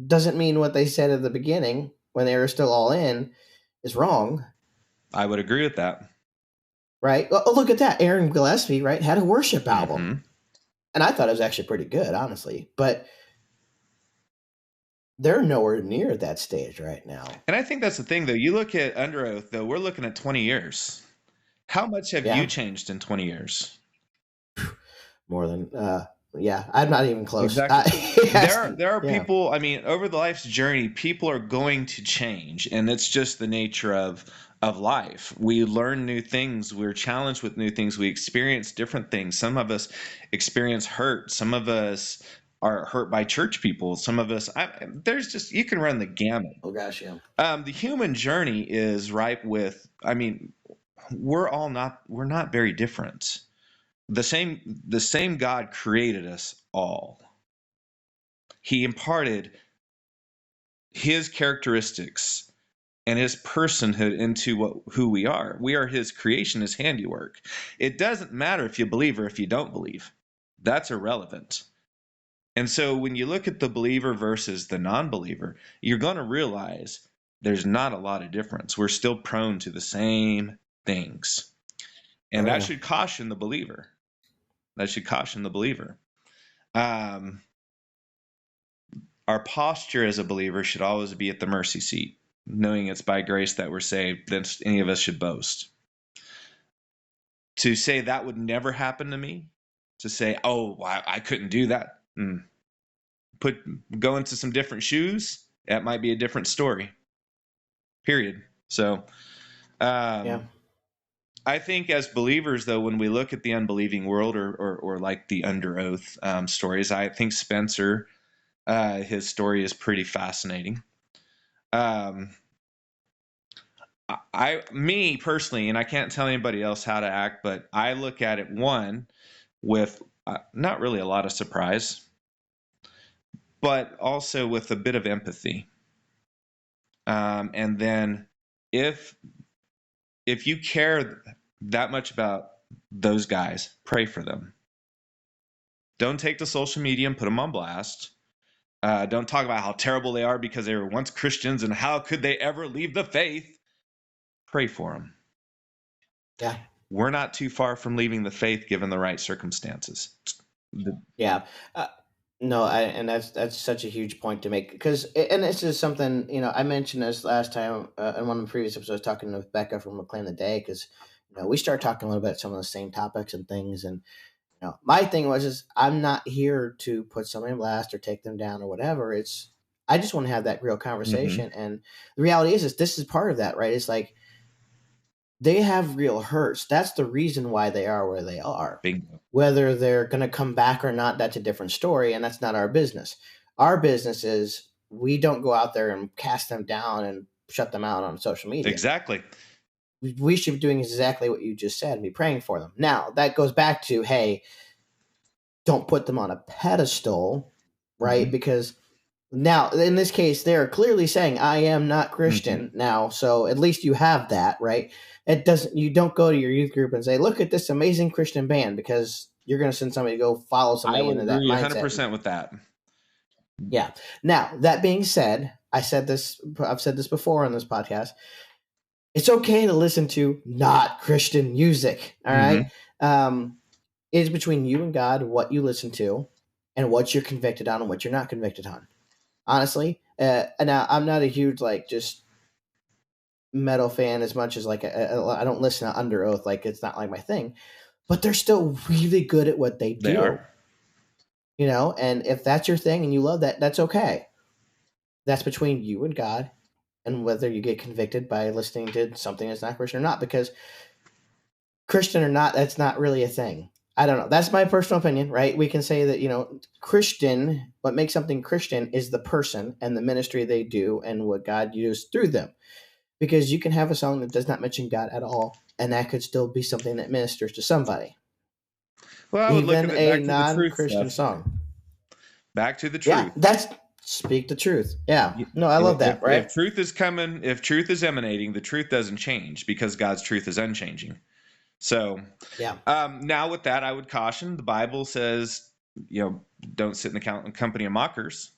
doesn't mean what they said at the beginning when they were still all in is wrong. I would agree with that. Right? Well, look at that. Aaron Gillespie, right, had a worship album. Mm-hmm. And I thought it was actually pretty good, honestly. But they're nowhere near that stage right now. And I think that's the thing, though. You look at Under Oath, though, we're looking at 20 years. How much have you changed in 20 years? More than, I'm not even close. Exactly. There are people, I mean, over the life's journey, people are going to change. And it's just the nature of life. We learn new things. We're challenged with new things. We experience different things. Some of us experience hurt. Some of us are hurt by church people. Some of us, you can run the gamut. Oh gosh, yeah. The human journey is ripe with, we're not very different. the same God created us all. He imparted his characteristics and his personhood into who we are. We are his creation, his handiwork. It doesn't matter if you believe or if you don't believe. That's irrelevant. And so when you look at the believer versus the non-believer, you're going to realize there's not a lot of difference. We're still prone to the same things. And that should caution the believer. That should caution the believer. Our posture as a believer should always be at the mercy seat, knowing it's by grace that we're saved, then any of us should boast. To say that would never happen to me, to say, oh, I couldn't do that. Go into some different shoes, that might be a different story. Period. So, I think as believers, though, when we look at the unbelieving world or like the under oath stories, I think Spencer, his story is pretty fascinating. Me personally, and I can't tell anybody else how to act, but I look at it with not really a lot of surprise, but also with a bit of empathy. And then if you care that much about those guys, pray for them. Don't take to social media and put them on blast. Don't talk about how terrible they are because they were once Christians and how could they ever leave the faith. Pray for them. Yeah. We're not too far from leaving the faith given the right circumstances. Yeah. And that's such a huge point to make, because, and this is something, I mentioned this last time in one of the previous episodes, talking with Becca from Reclaim the Day, because, we start talking a little bit about some of the same topics and things. And, my thing is I'm not here to put somebody in blast or take them down or whatever. I just want to have that real conversation. Mm-hmm. And the reality is this is part of that, right? It's like, they have real hurts. That's the reason why they are where they are. Bingo. Whether they're going to come back or not, that's a different story, and that's not our business. Our business is we don't go out there and cast them down and shut them out on social media. Exactly. We should be doing exactly what you just said and be praying for them. Now, that goes back to, hey, don't put them on a pedestal, right? Mm-hmm. Because now, in this case, they're clearly saying, I am not Christian now, so at least you have that, right? You don't go to your youth group and say, look at this amazing Christian band, because you're going to send somebody to go follow somebody into that mindset. 100% with that. Yeah. Now, that being said, I've said this before on this podcast. It's okay to listen to not Christian music, all right? It's between you and God what you listen to and what you're convicted on and what you're not convicted on. Honestly, now I'm not a huge just metal fan as much as I don't listen to Under Oath, it's not my thing, but they're still really good at what they do. They are. And if that's your thing and you love that, that's okay. That's between you and God, and whether you get convicted by listening to something that's not Christian or not, because Christian or not, that's not really a thing. I don't know. That's my personal opinion, right? We can say that, Christian, what makes something Christian is the person and the ministry they do and what God used through them. Because you can have a song that does not mention God at all, and that could still be something that ministers to somebody. Well, I would even look at a non-Christian song. Back to the truth. Yeah, speak the truth. Yeah. No, I love that, right? If truth is coming, if truth is emanating, the truth doesn't change because God's truth is unchanging. So, now with that, I would caution. The Bible says, don't sit in the company of mockers,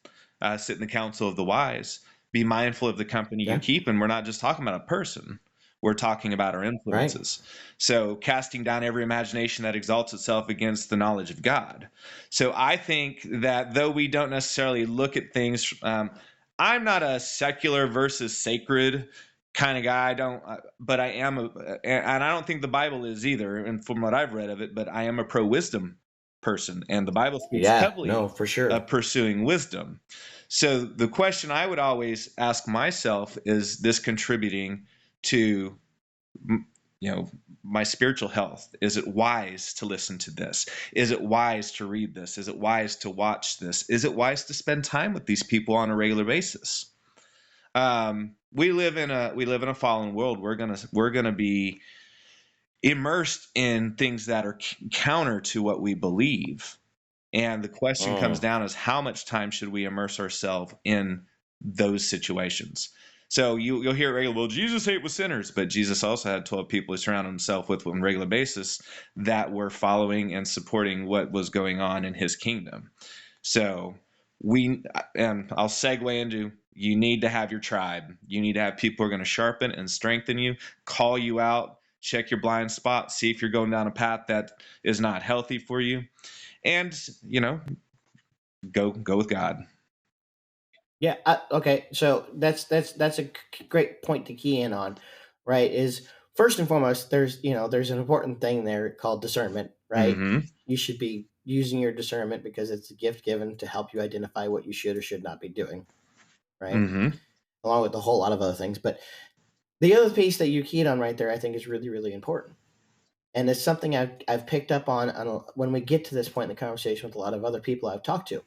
sit in the counsel of the wise. Be mindful of the company you keep. And we're not just talking about a person. We're talking about our influences. Right. So casting down every imagination that exalts itself against the knowledge of God. So I think that though we don't necessarily look at things, I'm not a secular versus sacred kind of guy. But I am, and I don't think the Bible is either. And from what I've read of it, but I am a pro-wisdom person, and the Bible speaks heavily for sure of pursuing wisdom. So the question I would always ask myself is this contributing to, my spiritual health? Is it wise to listen to this? Is it wise to read this? Is it wise to watch this? Is it wise to spend time with these people on a regular basis? We live in a fallen world. We're gonna be immersed in things that are counter to what we believe. And the question comes down is, how much time should we immerse ourselves in those situations? So you'll hear regular, well, Jesus ate with sinners, but Jesus also had 12 people he surrounded himself with on a regular basis that were following and supporting what was going on in his kingdom. So and I'll segue into, you need to have your tribe. You need to have people who are going to sharpen and strengthen you, call you out, check your blind spot, see if you're going down a path that is not healthy for you. And, go with God. Yeah. Okay. So that's a great point to key in on, right? Is first and foremost, there's an important thing there called discernment, right? Mm-hmm. You should be using your discernment because it's a gift given to help you identify what you should or should not be doing, right? Mm-hmm. Along with a whole lot of other things. But the other piece that you keyed on right there, I think, is really, really important. And it's something I've picked up on when we get to this point in the conversation with a lot of other people I've talked to.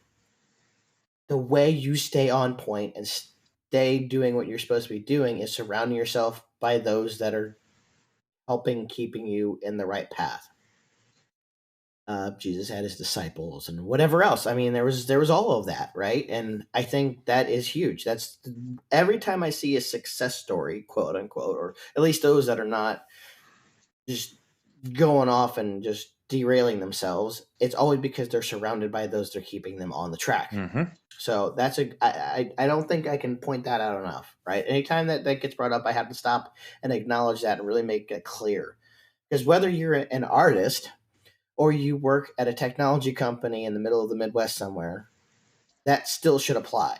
The way you stay on point and stay doing what you're supposed to be doing is surrounding yourself by those that are keeping you in the right path. Jesus had his disciples and whatever else. I mean, there was all of that, right? And I think that is huge. That's every time I see a success story, quote unquote, or at least those that are not just going off and just derailing themselves, it's always because they're surrounded by those that are keeping them on the track. Mm-hmm. So that's I don't think I can point that out enough, right? Anytime that gets brought up, I have to stop and acknowledge that and really make it clear. Because whether you're an artist or you work at a technology company in the middle of the Midwest somewhere, that still should apply.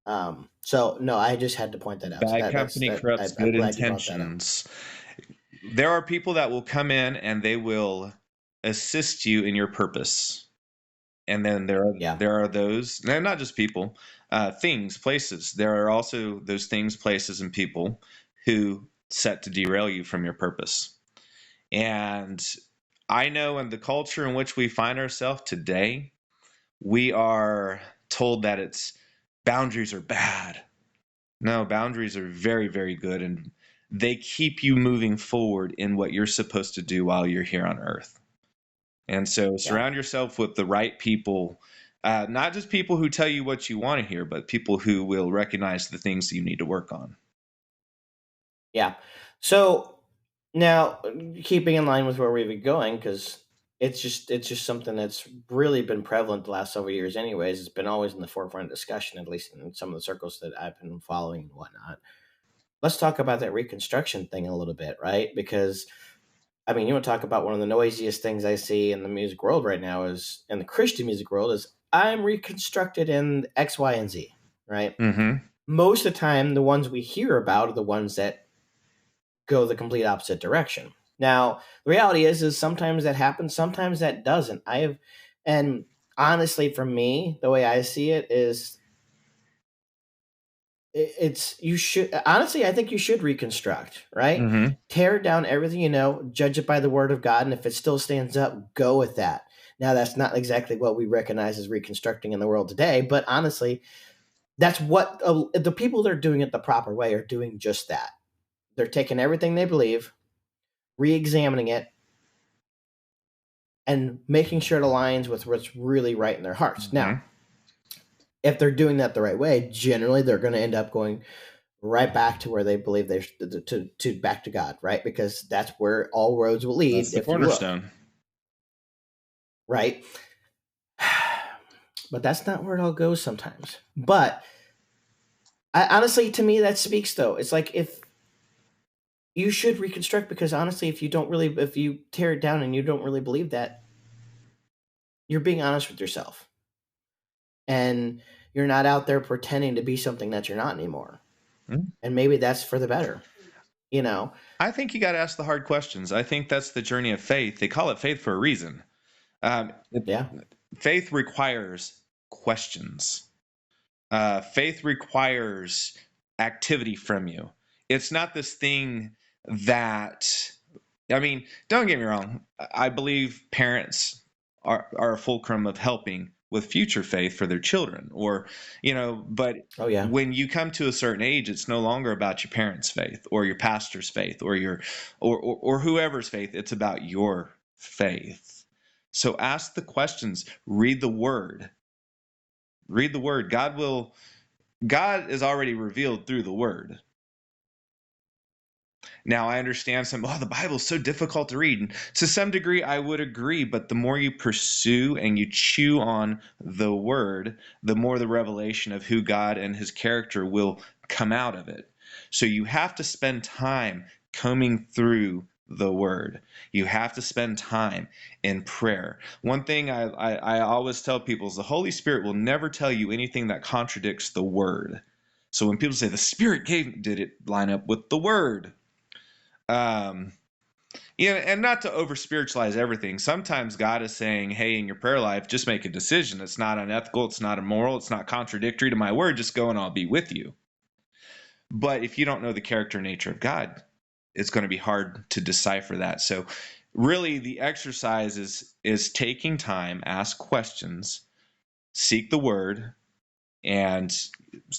So no, I just had to point that out. Bad company corrupts good intentions. There are people that will come in and they will assist you in your purpose. And then there are those, and not just people, things, places. There are also those things, places, and people who set to derail you from your purpose. And I know in the culture in which we find ourselves today, we are told that boundaries are bad. No, boundaries are very, very good, and they keep you moving forward in what you're supposed to do while you're here on earth. And so surround yourself with the right people, not just people who tell you what you want to hear, but people who will recognize the things that you need to work on. Yeah. So now, keeping in line with where we've been going, because it's just something that's really been prevalent the last several years anyways. It's been always in the forefront of discussion, at least in some of the circles that I've been following and whatnot. Let's talk about that reconstruction thing a little bit, right? Because I mean, you want to talk about one of the noisiest things I see in the music world right now is in the Christian music world is I'm reconstructed in X, Y, and Z, right? Mm-hmm. Most of the time, the ones we hear about are the ones that go the complete opposite direction. Now, the reality is sometimes that happens, sometimes that doesn't. And honestly, for me, the way I see it is you should honestly, I think you should reconstruct, right? Mm-hmm. Tear down everything you know, judge it by the word of God, and if it still stands up, go with that. Now, that's not exactly what we recognize as reconstructing in the world today, but honestly, that's what the people that are doing it the proper way are doing just that. They're taking everything they believe, re-examining it, and making sure it aligns with what's really right in their hearts. Mm-hmm. Now, if they're doing that the right way, generally they're going to end up going right back to where they believe they to back to God, right? Because that's where all roads will lead. That's the cornerstone, right? But that's not where it all goes sometimes. But honestly, to me, that speaks though. It's like if you should reconstruct, because honestly, if you tear it down and you don't really believe that, you're being honest with yourself. And you're not out there pretending to be something that you're not anymore. Mm-hmm. And maybe that's for the better. I think you got to ask the hard questions. I think that's the journey of faith. They call it faith for a reason. Faith requires questions. Faith requires activity from you. It's not this thing that, I mean, don't get me wrong. I believe parents are a fulcrum of helping with future faith for their children, or, but Oh yeah. when you come to a certain age, it's no longer about your parents' faith or your pastor's faith or or whoever's faith. It's about your faith. So ask the questions, read the word. Read the word. God is already revealed through the word. Now, I understand the Bible's so difficult to read. And to some degree, I would agree, but the more you pursue and you chew on the word, the more the revelation of who God and his character will come out of it. So you have to spend time combing through the word. You have to spend time in prayer. One thing I always tell people is the Holy Spirit will never tell you anything that contradicts the word. So when people say the Spirit did it line up with the word? And not to over spiritualize everything. Sometimes God is saying, hey, in your prayer life, just make a decision. It's not unethical. It's not immoral. It's not contradictory to my word. Just go and I'll be with you. But if you don't know the character and nature of God, it's going to be hard to decipher that. So really the exercise is taking time, ask questions, seek the word, and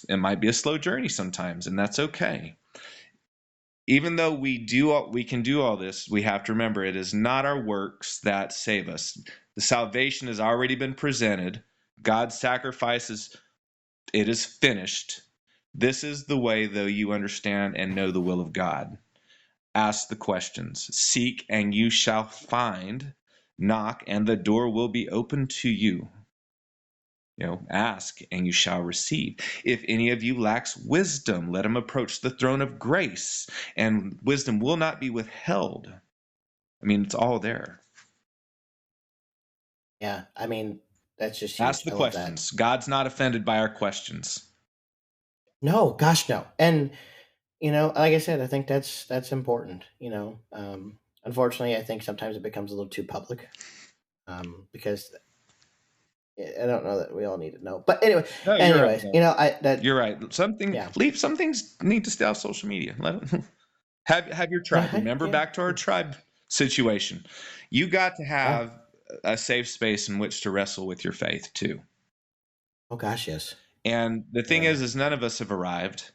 it might be a slow journey sometimes, and that's okay. Even though we can do all this, we have to remember it is not our works that save us. The salvation has already been presented. God's sacrifices, it is finished. This is the way, though, you understand and know the will of God. Ask the questions. Seek and you shall find. Knock and the door will be open to you. Ask and you shall receive. If any of you lacks wisdom, let him approach the throne of grace, and wisdom will not be withheld. I mean, it's all there. Yeah, I mean, that's just huge. Ask the I love questions. that. God's not offended by our questions. No, gosh, no. And like I said, I think that's important. Unfortunately, I think sometimes it becomes a little too public, because I don't know that we all need to know. But anyway, No, you're right. anyways, You're right. Some things need to stay off social media. Have your tribe. Remember back to our tribe situation. You got to yeah. have a safe space in which to wrestle with your faith too. Oh gosh, yes. And the thing Yeah. is none of us have arrived.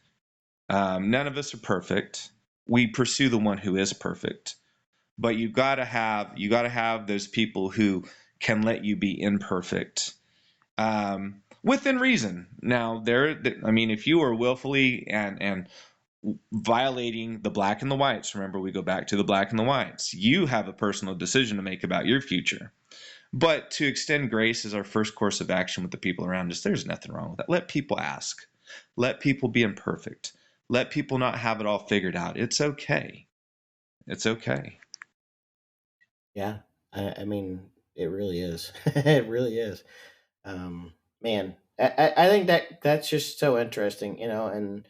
None of us are perfect. We pursue the one who is perfect, but you got to have those people who can let you be imperfect, within reason. Now, if you are willfully and violating the black and the whites, remember we go back to the black and the whites. You have a personal decision to make about your future. But to extend grace as our first course of action with the people around us, there's nothing wrong with that. Let people ask. Let people be imperfect. Let people not have it all figured out. It's okay. It's okay. Yeah. I mean, it really is. It really is. Man, I think that's just so interesting, and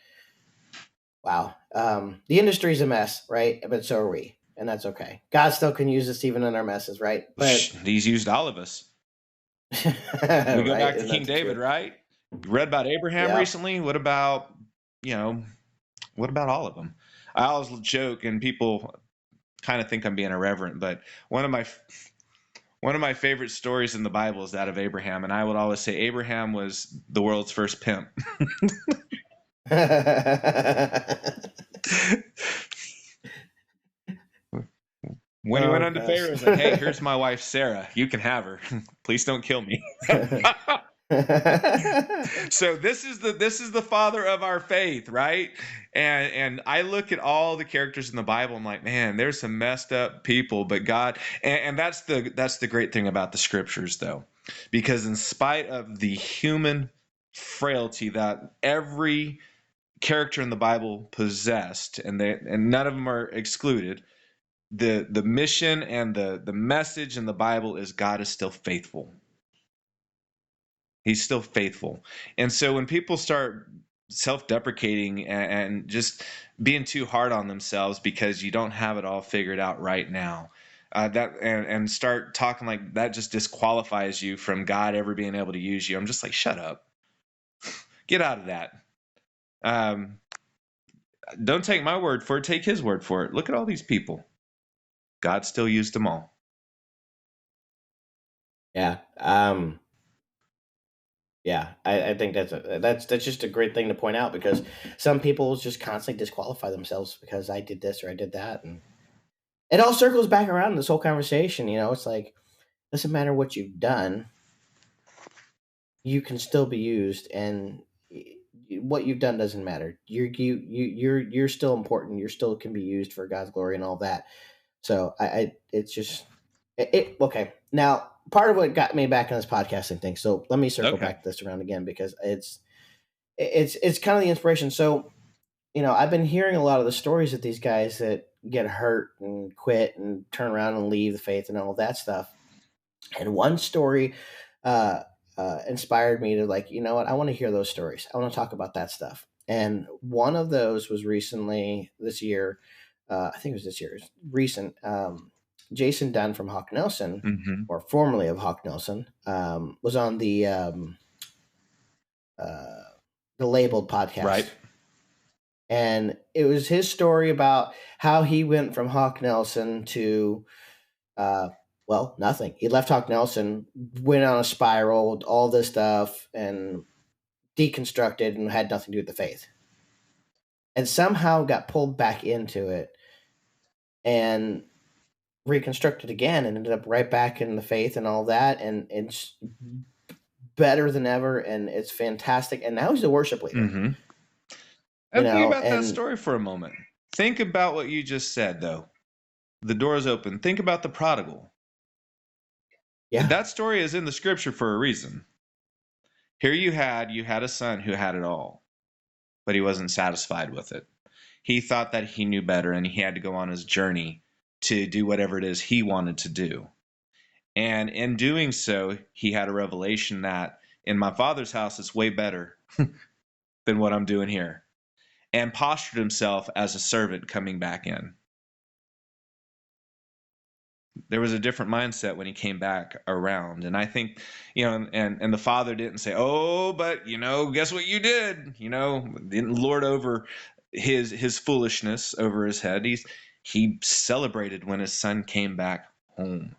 wow. The industry's a mess, right? But so are we, and that's okay. God still can use us even in our messes, right? But He's used all of us. We go right, back to isn't King that the David, truth? right? You read about Abraham Yeah. recently. What about all of them? I always joke, and people kind of think I'm being irreverent, but one of my favorite stories in the Bible is that of Abraham, and I would always say Abraham was the world's first pimp. When he went Oh unto gosh. Pharaoh, he's like, "Hey, here's my wife Sarah. You can have her. Please don't kill me." So this is the father of our faith, right? And I look at all the characters in the Bible. I'm like, man, there's some messed up people, but God, and that's the great thing about the scriptures, though, because in spite of the human frailty that every character in the Bible possessed, and none of them are excluded, the mission and the message in the Bible is God is still faithful. He's still faithful. And so when people start self-deprecating and just being too hard on themselves because you don't have it all figured out right now, and start talking like that just disqualifies you from God ever being able to use you, I'm just like, shut up. Get out of that. Don't take my word for it. Take his word for it. Look at all these people. God still used them all. Yeah. Yeah, I think that's just a great thing to point out because some people just constantly disqualify themselves because I did this or I did that, and it all circles back around in this whole conversation. It's like doesn't matter what you've done, you can still be used, and what you've done doesn't matter. You're still important. You're still can be used for God's glory and all that. So I it's just okay. Now part of what got me back on this podcasting thing. So let me circle Okay. back this around again because it's kind of the inspiration. So I've been hearing a lot of the stories of these guys that get hurt and quit and turn around and leave the faith and all that stuff. And one story uh, inspired me to like, you know what? I want to hear those stories. I want to talk about that stuff. And one of those was recently this year. I think it was this year. It's recent. Jason Dunn from Hawk Nelson, Mm-hmm. or formerly of Hawk Nelson, was on uh, the Labeled podcast. Right. And it was his story about how he went from Hawk Nelson to nothing. He left Hawk Nelson, went on a spiral, all this stuff, and deconstructed and had nothing to do with the faith. And somehow got pulled back into it and reconstructed again and ended up right back in the faith and all that. And it's better than ever and it's fantastic. And now he's a worship leader. Mm-hmm. And think about that and story for a moment. Think about what you just said, though. The door is open. Think about the prodigal. yeah, That story is in the scripture for a reason. Here you had a son who had it all, but he wasn't satisfied with it. He thought that he knew better and he had to go on his journey to do whatever it is he wanted to do. And in doing so, he had a revelation that in my father's house, it's way better than what I'm doing here, and postured himself as a servant coming back in. There was a different mindset when he came back around. And I think, and the father didn't say, oh, but, guess what you did? Didn't lord over his foolishness over his head. He celebrated when his son came back home.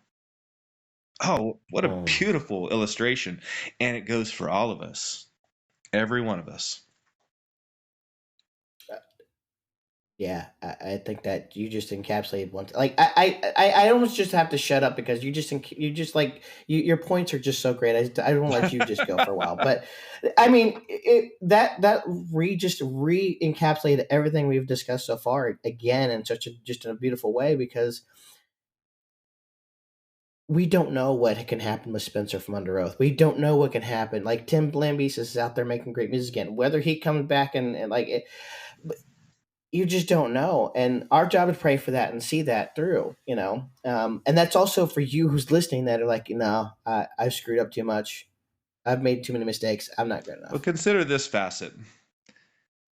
Oh, what a beautiful illustration. And it goes for all of us, every one of us. Yeah, I think that you just encapsulated one. Like I almost just have to shut up because your points are just so great. I don't let you just go for a while, but I mean that just encapsulated everything we've discussed so far again in such just in a beautiful way because we don't know what can happen with Spencer from Under Oath. We don't know what can happen. Like Tim Lambesis is out there making great music again. Whether he comes back and like it. You just don't know. And our job is to pray for that and see that through, and that's also for you who's listening that are like, I've screwed up too much. I've made too many mistakes. I'm not good enough. Well, consider this facet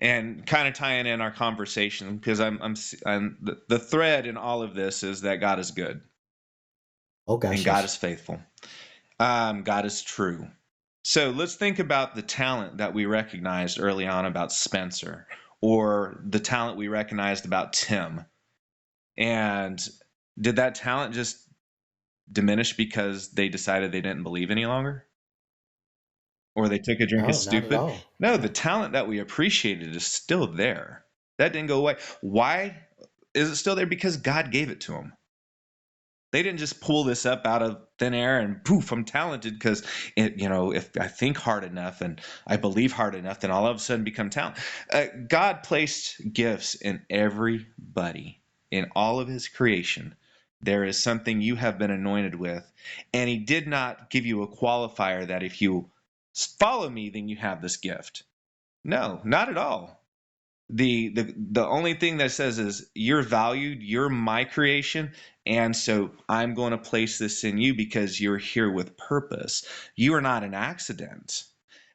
and kind of tying in our conversation because the thread in all of this is that God is good. Oh gosh. And God is faithful. God is true. So let's think about the talent that we recognized early on about Spencer, or the talent we recognized about Tim. And did that talent just diminish because they decided they didn't believe any longer? Or they took a drink of stupid? Not at all. No, the talent that we appreciated is still there. That didn't go away. Why is it still there? Because God gave it to them. They didn't just pull this up out of thin air and poof, I'm talented because, if I think hard enough and I believe hard enough, then all of a sudden become talented. God placed gifts in everybody, in all of his creation. There is something you have been anointed with, and he did not give you a qualifier that if you follow me, then you have this gift. No, not at all. The only thing that says is you're valued, you're my creation, and so I'm going to place this in you because you're here with purpose. You are not an accident.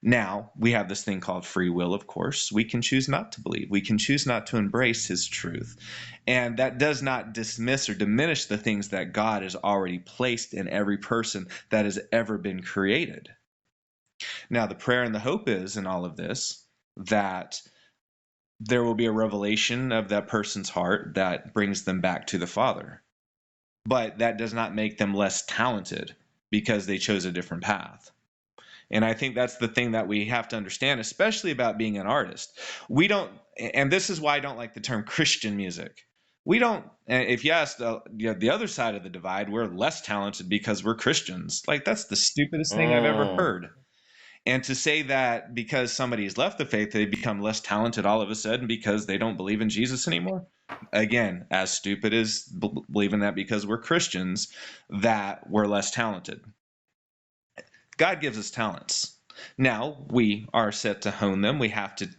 Now, we have this thing called free will, of course. We can choose not to believe. We can choose not to embrace his truth. And that does not dismiss or diminish the things that God has already placed in every person that has ever been created. Now, the prayer and the hope is in all of this that there will be a revelation of that person's heart that brings them back to the Father. But that does not make them less talented because they chose a different path. And I think that's the thing that we have to understand, especially about being an artist. We don't, and this is why I don't like the term Christian music. We don't, if you ask the other side of the divide, we're less talented because we're Christians. Like, that's the stupidest thing I've ever heard. And to say that because somebody's left the faith, they become less talented all of a sudden because they don't believe in Jesus anymore. Again, as stupid as believing that because we're Christians, that we're less talented. God gives us talents. Now we are set to hone them. We have to,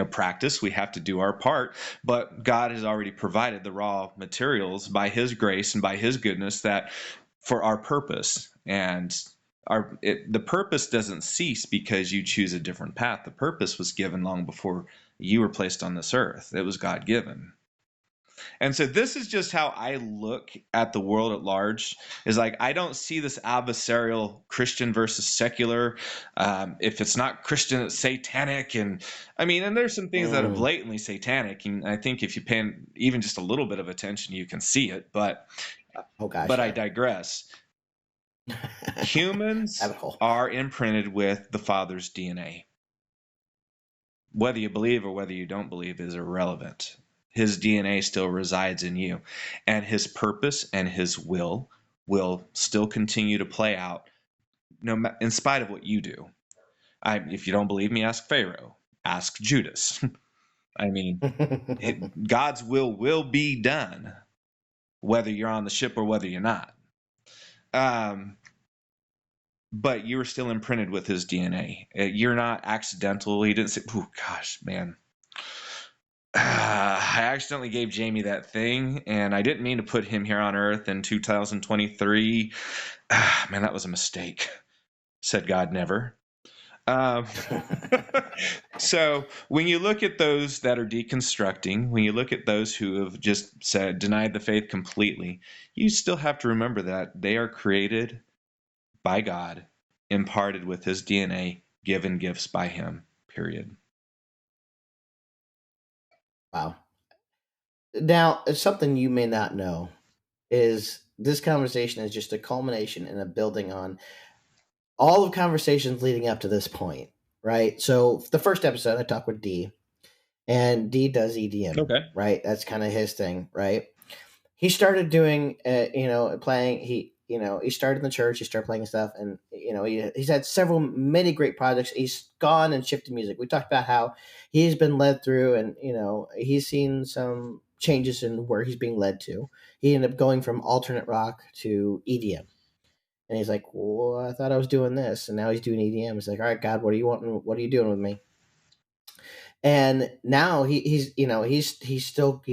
practice. We have to do our part. But God has already provided the raw materials by His grace and by His goodness that for our purpose. And the purpose doesn't cease because you choose a different path. The purpose was given long before you were placed on this earth. It was God given. And so this is just how I look at the world at large, is like, I don't see this adversarial Christian versus secular. If it's not Christian, it's satanic. And there's some things that are blatantly satanic. And I think if you pay even just a little bit of attention, you can see it. But I digress. Humans are imprinted with the Father's DNA. Whether you believe or whether you don't believe is irrelevant. His DNA still resides in you, and his purpose and his will still continue to play out in spite of what you do. If you don't believe me, ask Pharaoh, ask Judas. God's will be done, whether you're on the ship or whether you're not. But you're still imprinted with his DNA. You're not accidental. He didn't say, "Oh gosh, man, I accidentally gave Jamie that thing, and I didn't mean to put him here on Earth in 2023. Man, that was a mistake," said God never. So when you look at those that are deconstructing, when you look at those who have just denied the faith completely, you still have to remember that they are created by God, imparted with his DNA, given gifts by him, period. Wow. Now, something you may not know is this conversation is just a culmination and a building on all the conversations leading up to this point, right? So the first episode, I talked with D, and D does EDM, Okay. right? That's kind of his thing, right? He started doing, playing. He started in the church. He started playing stuff, and he's had many great projects. He's gone and shifted music. We talked about how he's been led through, and he's seen some changes in where he's being led to. He ended up going from alternate rock to EDM, and he's like, "Well, I thought I was doing this," and now he's doing EDM. He's like, "All right, God, what do you want? What are you doing with me?" And now he's still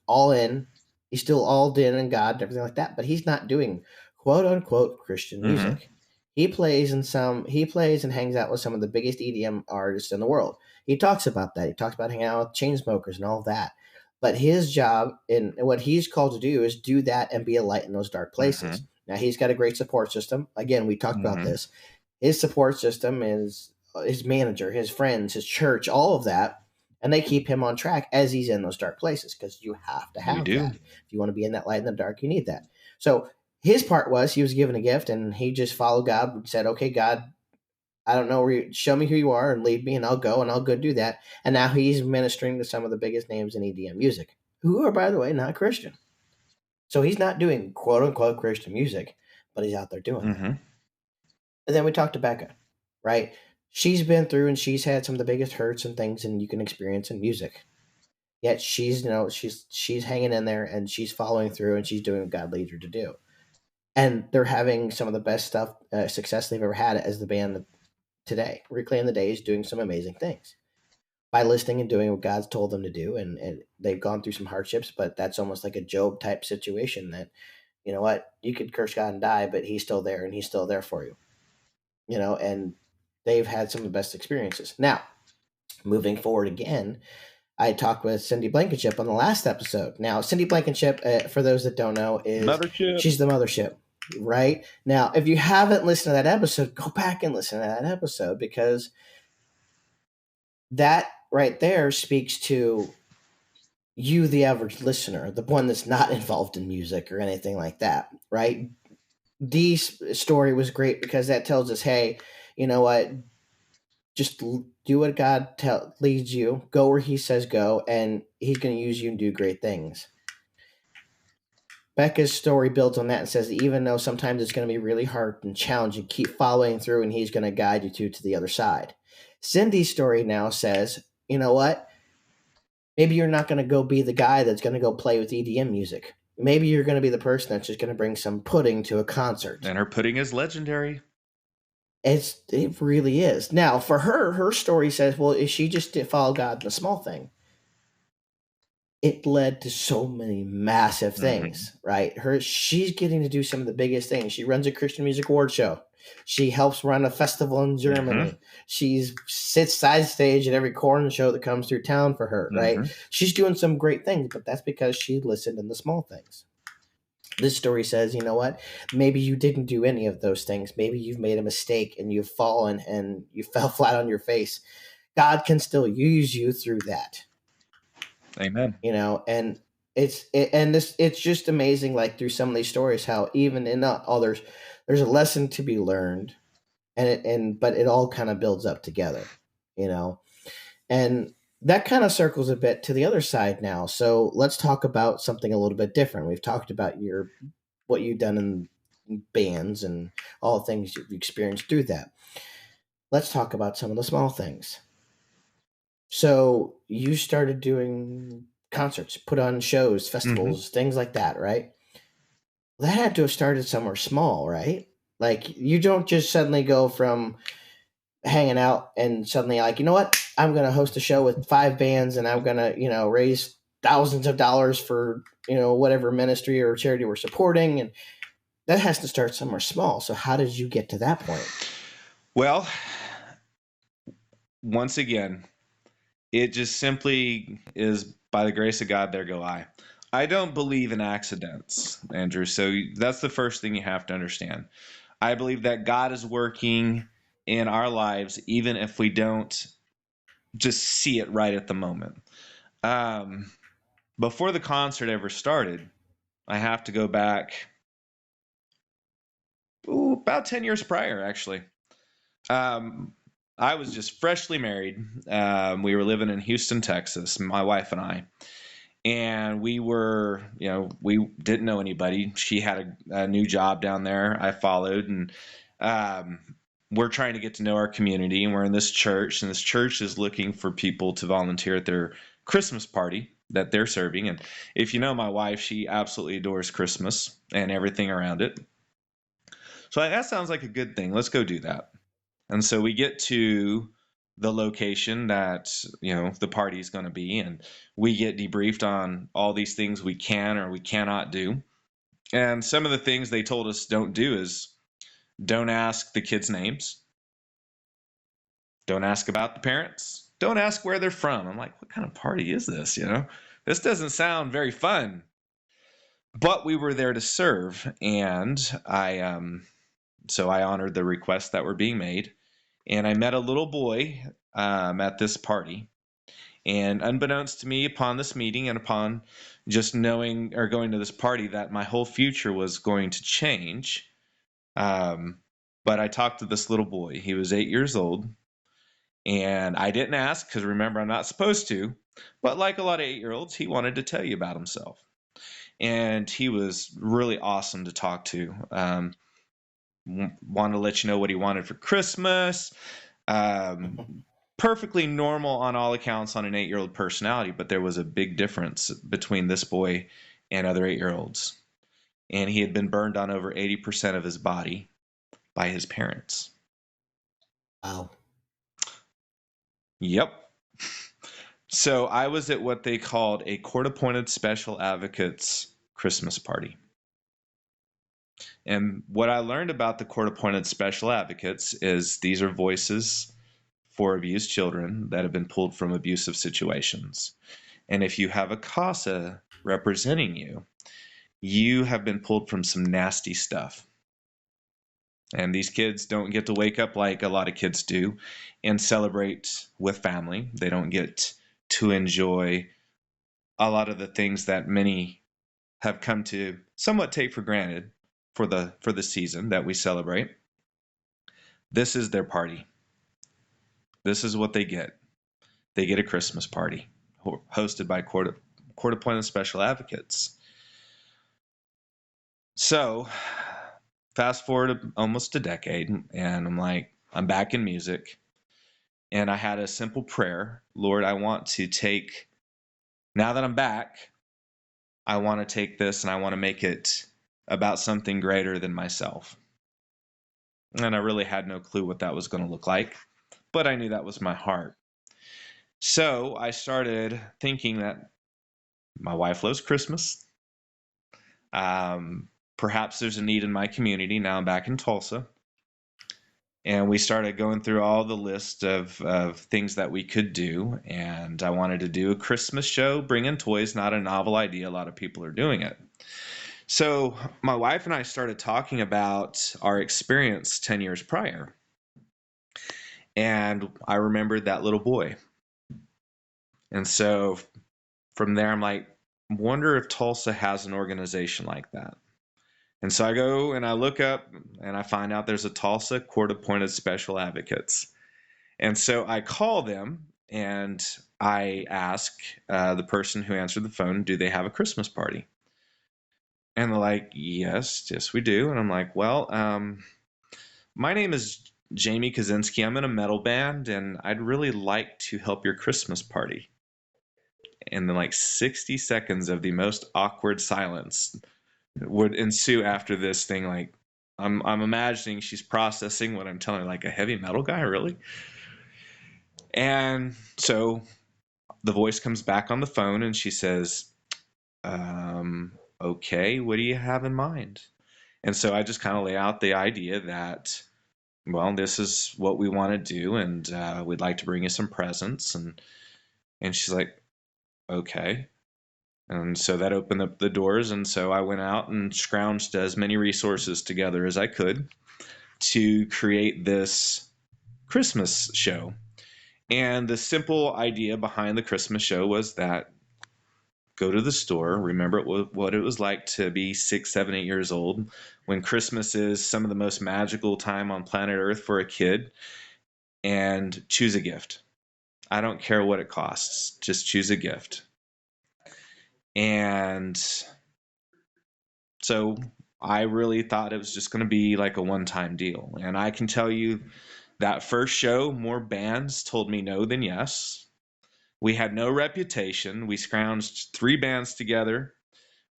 all in. He's still all in and God and everything like that, but he's not doing quote unquote Christian music. Mm-hmm. He plays and hangs out with some of the biggest EDM artists in the world. He talks about that. He talks about hanging out with chain smokers and all of that. But his job and what he's called to do is do that and be a light in those dark places. Mm-hmm. Now he's got a great support system. Again, we talked about this. His support system is his manager, his friends, his church, all of that. And they keep him on track as he's in those dark places, because you have to have that. If you want to be in that light in the dark, you need that. So his part was he was given a gift, and he just followed God and said, "Okay, God, I don't know, show me who you are and lead me, and I'll go do that." And now he's ministering to some of the biggest names in EDM music, who are, by the way, not Christian. So he's not doing quote unquote Christian music, but he's out there doing it. And then we talked to Becca, right? She's been through and she's had some of the biggest hurts and things and you can experience in music. Yet she's hanging in there and she's following through and she's doing what God leads her to do. And they're having some of the best success they've ever had as the band today. Reclaim the Day is doing some amazing things by listening and doing what God's told them to do. And they've gone through some hardships, but that's almost like a Job type situation that, you know what, you could curse God and die, but he's still there and he's still there for you, and they've had some of the best experiences. Now, moving forward again, I talked with Cindy Blankenship on the last episode. Now, Cindy Blankenship, for those that don't know, she's the mothership, right? Now, if you haven't listened to that episode, go back and listen to that episode, because that right there speaks to you, the average listener, the one that's not involved in music or anything like that, right? Dee's story was great because that tells us, hey, you know what, just do what God leads you, go where He says go, and He's going to use you and do great things. Becca's story builds on that and says that even though sometimes it's going to be really hard and challenging, keep following through and He's going to guide you to the other side. Cindy's story now says, you know what? Maybe you're not going to go be the guy that's going to go play with EDM music. Maybe you're going to be the person that's just going to bring some pudding to a concert. And her pudding is legendary. It really is. Now, for her story says, well, if she just did follow God in the small thing, it led to so many massive things, right? She's getting to do some of the biggest things. She runs a Christian music award show. She helps run a festival in Germany. She sits side stage at every corn show that comes through town for her, right? She's doing some great things, but that's because she listened in the small things. This story says, you know what? Maybe you didn't do any of those things. Maybe you've made a mistake and you've fallen and you fell flat on your face. God can still use you through that. Amen. You know, and it's just amazing, like through some of these stories, how even in all there's a lesson to be learned, but it all kind of builds up together, you know, and that kind of circles a bit to the other side now. So let's talk about something a little bit different. We've talked about what you've done in bands and all the things you've experienced through that. Let's talk about some of the small things. So you started doing concerts, put on shows, festivals, things like that, right? That had to have started somewhere small, right? Like you don't just suddenly go from hanging out and suddenly like, you know what? I'm going to host a show with 5 bands and I'm going to, raise thousands of dollars for, whatever ministry or charity we're supporting. And that has to start somewhere small. So how did you get to that point? Well, once again, it just simply is by the grace of God, there go I. I don't believe in accidents, Andrew. So that's the first thing you have to understand. I believe that God is working in our lives, even if we don't just see it right at the moment. Before the concert ever started, I have to go back about 10 years prior, actually. I was just freshly married. We were living in Houston, Texas, my wife and I. And we were, we didn't know anybody. She had a new job down there. I followed, and we're trying to get to know our community. And we're in this church, and this church is looking for people to volunteer at their Christmas party that they're serving. And if you know my wife, she absolutely adores Christmas and everything around it. So that sounds like a good thing. Let's go do that. And so we get to the location that, the party is going to be, and we get debriefed on all these things we can or we cannot do. And some of the things they told us don't do is don't ask the kids' names. Don't ask about the parents. Don't ask where they're from. I'm like, what kind of party is this? This doesn't sound very fun. But we were there to serve, and so I honored the requests that were being made. And I met a little boy at this party. And unbeknownst to me, upon this meeting and upon just knowing or going to this party, that my whole future was going to change. But I talked to this little boy. He was 8 years old. And I didn't ask because, remember, I'm not supposed to. But like a lot of 8-year-olds, he wanted to tell you about himself. And he was really awesome to talk to. Wanted to let you know what he wanted for Christmas. Perfectly normal on all accounts on an 8-year-old personality, but there was a big difference between this boy and other 8-year-olds. And he had been burned on over 80% of his body by his parents. Wow. Yep. So I was at what they called a court-appointed special advocate's Christmas party. And what I learned about the court-appointed special advocates is these are voices for abused children that have been pulled from abusive situations. And if you have a CASA representing you, you have been pulled from some nasty stuff. And these kids don't get to wake up like a lot of kids do and celebrate with family. They don't get to enjoy a lot of the things that many have come to somewhat take for granted for the season that we celebrate. This is their party. This is what they get. They get a Christmas party hosted by court-appointed special advocates. So, fast forward almost a decade, and I'm like, I'm back in music. And I had a simple prayer. Lord, I want to take, now that I'm back, I want to take this and I want to make it about something greater than myself. And I really had no clue what that was going to look like, but I knew that was my heart. So I started thinking that my wife loves Christmas. Perhaps there's a need in my community. Now I'm back in Tulsa. And we started going through all the list of things that we could do. And I wanted to do a Christmas show, bring in toys, not a novel idea. A lot of people are doing it. So my wife and I started talking about our experience 10 years prior. And I remembered that little boy. And so from there, I'm like, wonder if Tulsa has an organization like that. And so I go and I look up and I find out there's a Tulsa court-appointed special advocates. And so I call them and I ask the person who answered the phone, do they have a Christmas party? And they're like, yes, we do. And I'm like, well, my name is Jamie Kaczynski. I'm in a metal band and I'd really like to help your Christmas party. And then like 60 seconds of the most awkward silence would ensue after this thing. Like I'm imagining she's processing what I'm telling her, like a heavy metal guy, really? And so the voice comes back on the phone and she says, okay, what do you have in mind? And so I just kind of lay out the idea that, well, this is what we want to do, and we'd like to bring you some presents. And she's like, okay. And so that opened up the doors, and so I went out and scrounged as many resources together as I could to create this Christmas show. And the simple idea behind the Christmas show was that go to the store, remember what it was like to be 6, 7, 8 years old, when Christmas is some of the most magical time on planet Earth for a kid, and choose a gift. I don't care what it costs, just choose a gift. And so I really thought it was just going to be like a one-time deal. And I can tell you that first show, more bands told me no than yes. We had no reputation. We scrounged 3 bands together.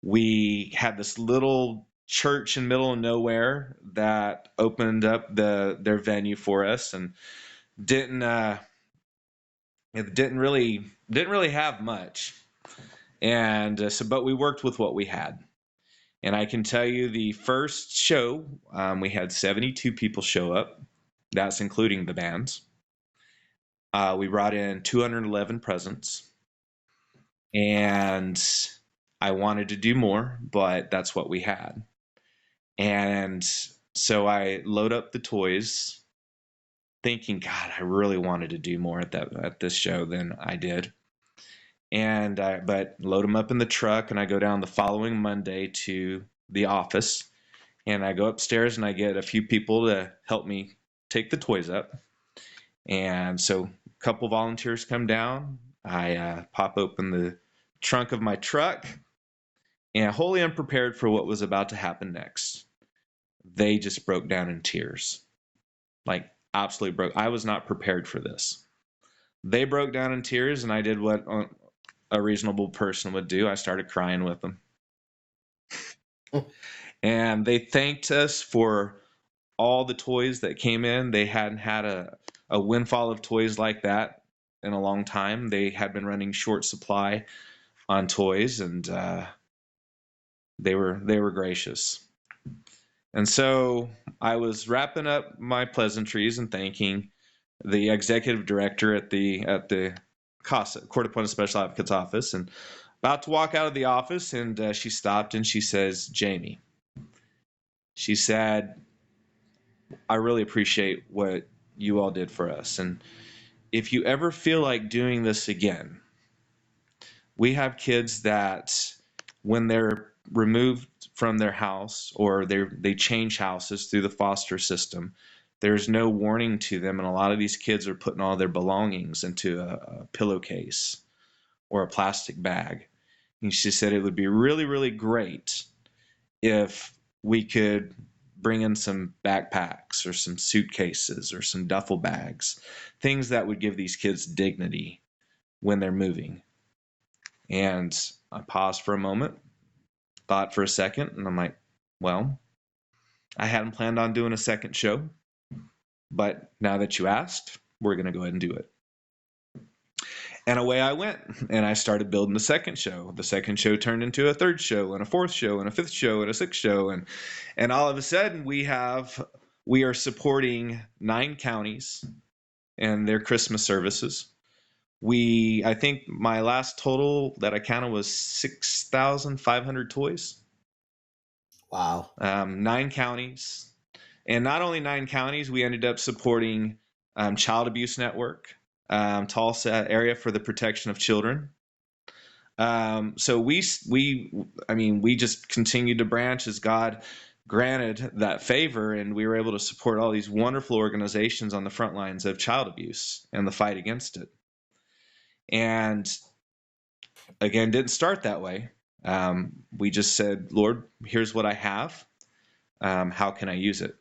We had this little church in the middle of nowhere that opened up their venue for us, and didn't really have much. And but we worked with what we had. And I can tell you the first show, we had 72 people show up. That's including the bands. We brought in 211 presents. And I wanted to do more, but that's what we had. And so I load up the toys thinking, God, I really wanted to do more at this show than I did. But load them up in the truck, and I go down the following Monday to the office, and I go upstairs and I get a few people to help me take the toys up. And so a couple volunteers come down. I pop open the trunk of my truck, and wholly unprepared for what was about to happen next, they just broke down in tears. Like absolutely broke. I was not prepared for this. They broke down in tears, and I did what a reasonable person would do. I started crying with them. And they thanked us for all the toys that came in. They hadn't had a windfall of toys like that in a long time. They had been running short supply on toys, and they were gracious. And so I was wrapping up my pleasantries and thanking the executive director at the CASA, Court Appointed Special Advocates office, and about to walk out of the office, and she stopped and she says, Jamie, she said, I really appreciate what you all did for us. And if you ever feel like doing this again, we have kids that when they're removed from their house or they change houses through the foster system, There's no warning to them, and a lot of these kids are putting all their belongings into a pillowcase or a plastic bag. And she said it would be really, really great if we could bring in some backpacks or some suitcases or some duffel bags, things that would give these kids dignity when they're moving. And I paused for a moment, thought for a second, and I'm like, well, I hadn't planned on doing a second show, but now that you asked, we're going to go ahead and do it. And away I went, and I started building the second show. The second show turned into a third show, and a fourth show, and a fifth show, and a sixth show, and all of a sudden we are supporting 9 counties and their Christmas services. I think my last total that I counted was 6,500 toys. Wow. 9 counties, and not only 9 counties, we ended up supporting Child Abuse Network, Tulsa Area for the Protection of Children. So we just continued to branch as God granted that favor, and we were able to support all these wonderful organizations on the front lines of child abuse and the fight against it. And again, didn't start that way. We just said, Lord, here's what I have. How can I use it?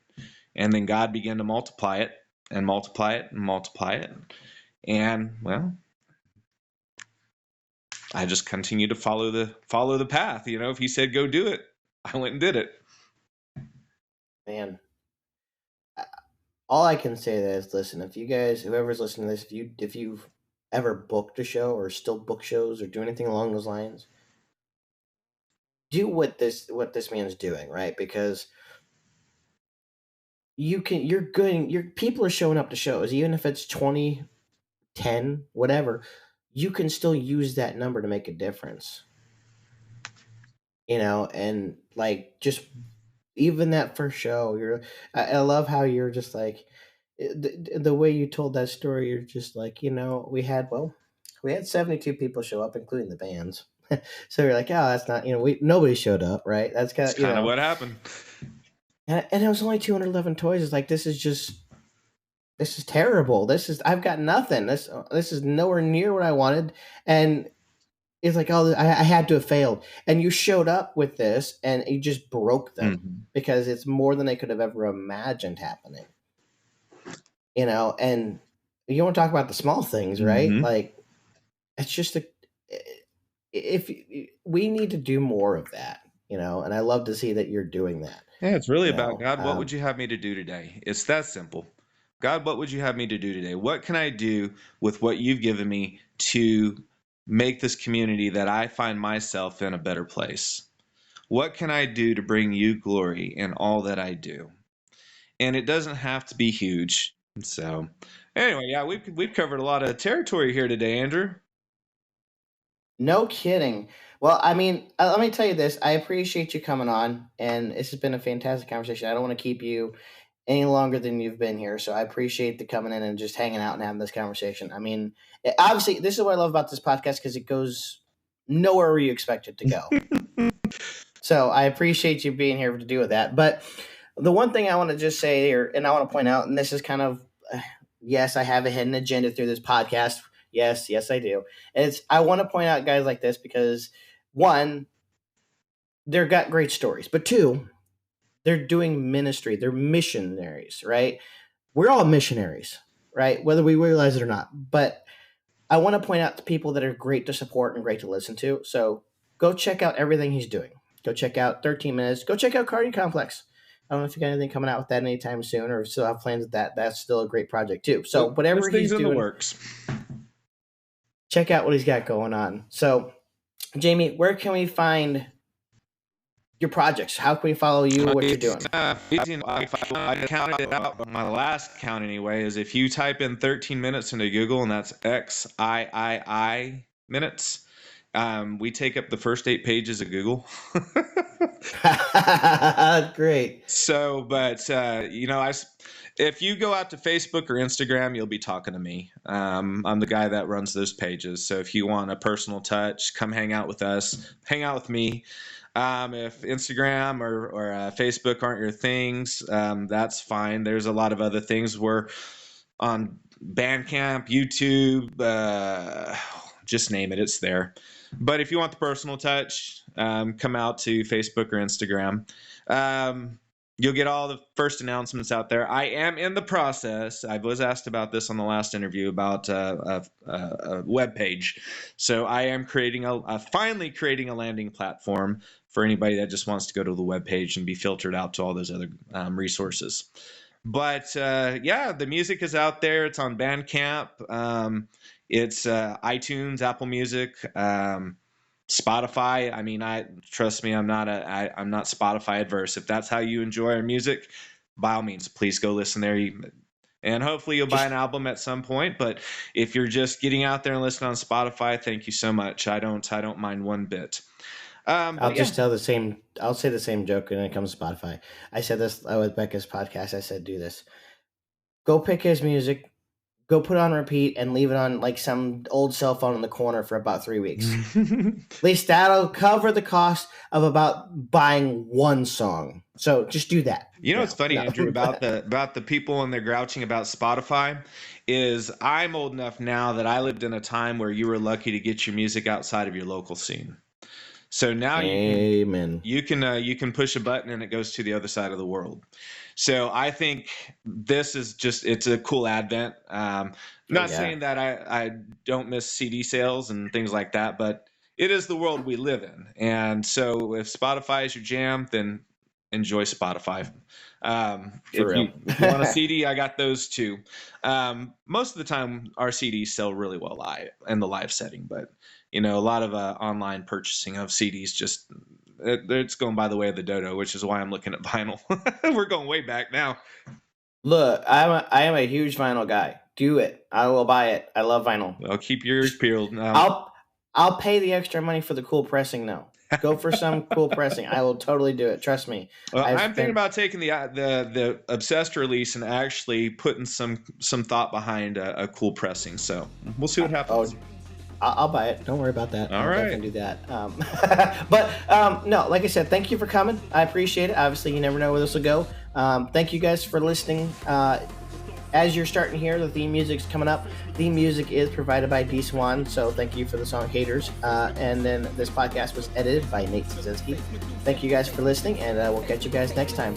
And then God began to multiply it and multiply it and multiply it. And well, I just continued to follow the path. You know, if he said go do it, I went and did it. Man, all I can say is, listen, if you guys, whoever's listening to this, if you've ever booked a show or still book shows or do anything along those lines, do what this man's doing, right? Because you're good. Your people are showing up to shows, even if it's 20, 10, whatever. You can still use that number to make a difference, and like just even that first show, I love how you're just like the way you told that story. You're just like, we had 72 people show up, including the bands. So you're like, oh, that's not, nobody showed up, right? That's kind of what happened. And it was only 211 toys. It's like, this is terrible. I've got nothing. This is nowhere near what I wanted. And it's like, oh, I had to have failed. And you showed up with this and you just broke them because it's more than they could have ever imagined happening. And you want to talk about the small things, right? Like, it's just if we need to do more of that, and I love to see that you're doing that. Yeah, it's really about, God, what would you have me to do today? It's that simple. God, what would you have me to do today? What can I do with what you've given me to make this community that I find myself in a better place? What can I do to bring you glory in all that I do? And it doesn't have to be huge. So anyway, yeah, we've covered a lot of territory here today, Andrew. No kidding. Well, I mean, let me tell you this. I appreciate you coming on, and this has been a fantastic conversation. I don't want to keep you any longer than you've been here, so I appreciate the coming in and just hanging out and having this conversation. I mean, obviously, this is what I love about this podcast because it goes nowhere where you expect it to go. So I appreciate you being here to do with that. But the one thing I want to just say here, and I want to point out, and this is kind of, yes, I have a hidden agenda through this podcast. Yes, I do. I want to point out guys like this because, one, they've got great stories, but two, they're doing ministry. They're missionaries, right? We're all missionaries, right? Whether we realize it or not. But I want to point out the people that are great to support and great to listen to. So go check out everything he's doing. Go check out 13 Minutes. Go check out Cardio Complex. I don't know if you got anything coming out with that anytime soon or still have plans with that. That's still a great project too. So whatever he's doing, in the works. Check out what he's got going on. So, Jamie, where can we find your projects? How can we follow you? What you're doing? I counted it out. My last count, anyway, is if you type in 13 minutes into Google, and that's XIII minutes. We take up the first 8 pages of Google. Great. So, but if you go out to Facebook or Instagram, you'll be talking to me. I'm the guy that runs those pages. So if you want a personal touch, come hang out with us, hang out with me. If Instagram or Facebook aren't your things, that's fine. There's a lot of other things. We're on Bandcamp, YouTube, just name it, it's there. But if you want the personal touch, come out to Facebook or Instagram. You'll get all the first announcements out there. I am in the process. I was asked about this on the last interview about a web page. So I am finally creating a landing platform for anybody that just wants to go to the web page and be filtered out to all those other resources. But the music is out there. It's on Bandcamp. It's iTunes, Apple Music, Spotify. I mean, trust me, I'm not Spotify adverse. If that's how you enjoy our music, by all means, please go listen there. And hopefully you'll buy an album at some point. But if you're just getting out there and listening on Spotify, thank you so much. I don't mind one bit. I'll say the same joke when it comes to Spotify. I said this with Becca's podcast. I said, do this. Go pick his music, go put it on repeat, and leave it on like some old cell phone in the corner for about 3 weeks. At least that'll cover the cost of about buying one song. So just do that. You know what's funny, Andrew, about the people and they're grouching about Spotify is I'm old enough now that I lived in a time where you were lucky to get your music outside of your local scene. So now you can push a button and it goes to the other side of the world. So I think this is it's a cool advent. Not saying that I don't miss CD sales and things like that, but it is the world we live in. And so if Spotify is your jam, then enjoy Spotify. If you want a CD, I got those too. Most of the time our CDs sell really well live in the live setting, but a lot of online purchasing of CDs it's going by the way of the dodo, which is why I'm looking at vinyl. We're going way back now. Look, I am a huge vinyl guy. Do it. I will buy it. I love vinyl. I'll keep your ears peeled. I'll pay the extra money for the cool pressing though. Go for some cool pressing. I will totally do it. Trust me. Well, I'm thinking about taking the obsessed release and actually putting some thought behind a cool pressing. So we'll see what happens. I'll buy it. Don't worry about that. All right. I can do that. But no, like I said, thank you for coming. I appreciate it. Obviously, you never know where this will go. Thank you guys for listening. As you're starting to hear, the theme music's coming up. Theme music is provided by D Swan, so thank you for the song Haters. And then this podcast was edited by Nate Kaczynski. Thank you guys for listening, and we'll catch you guys next time.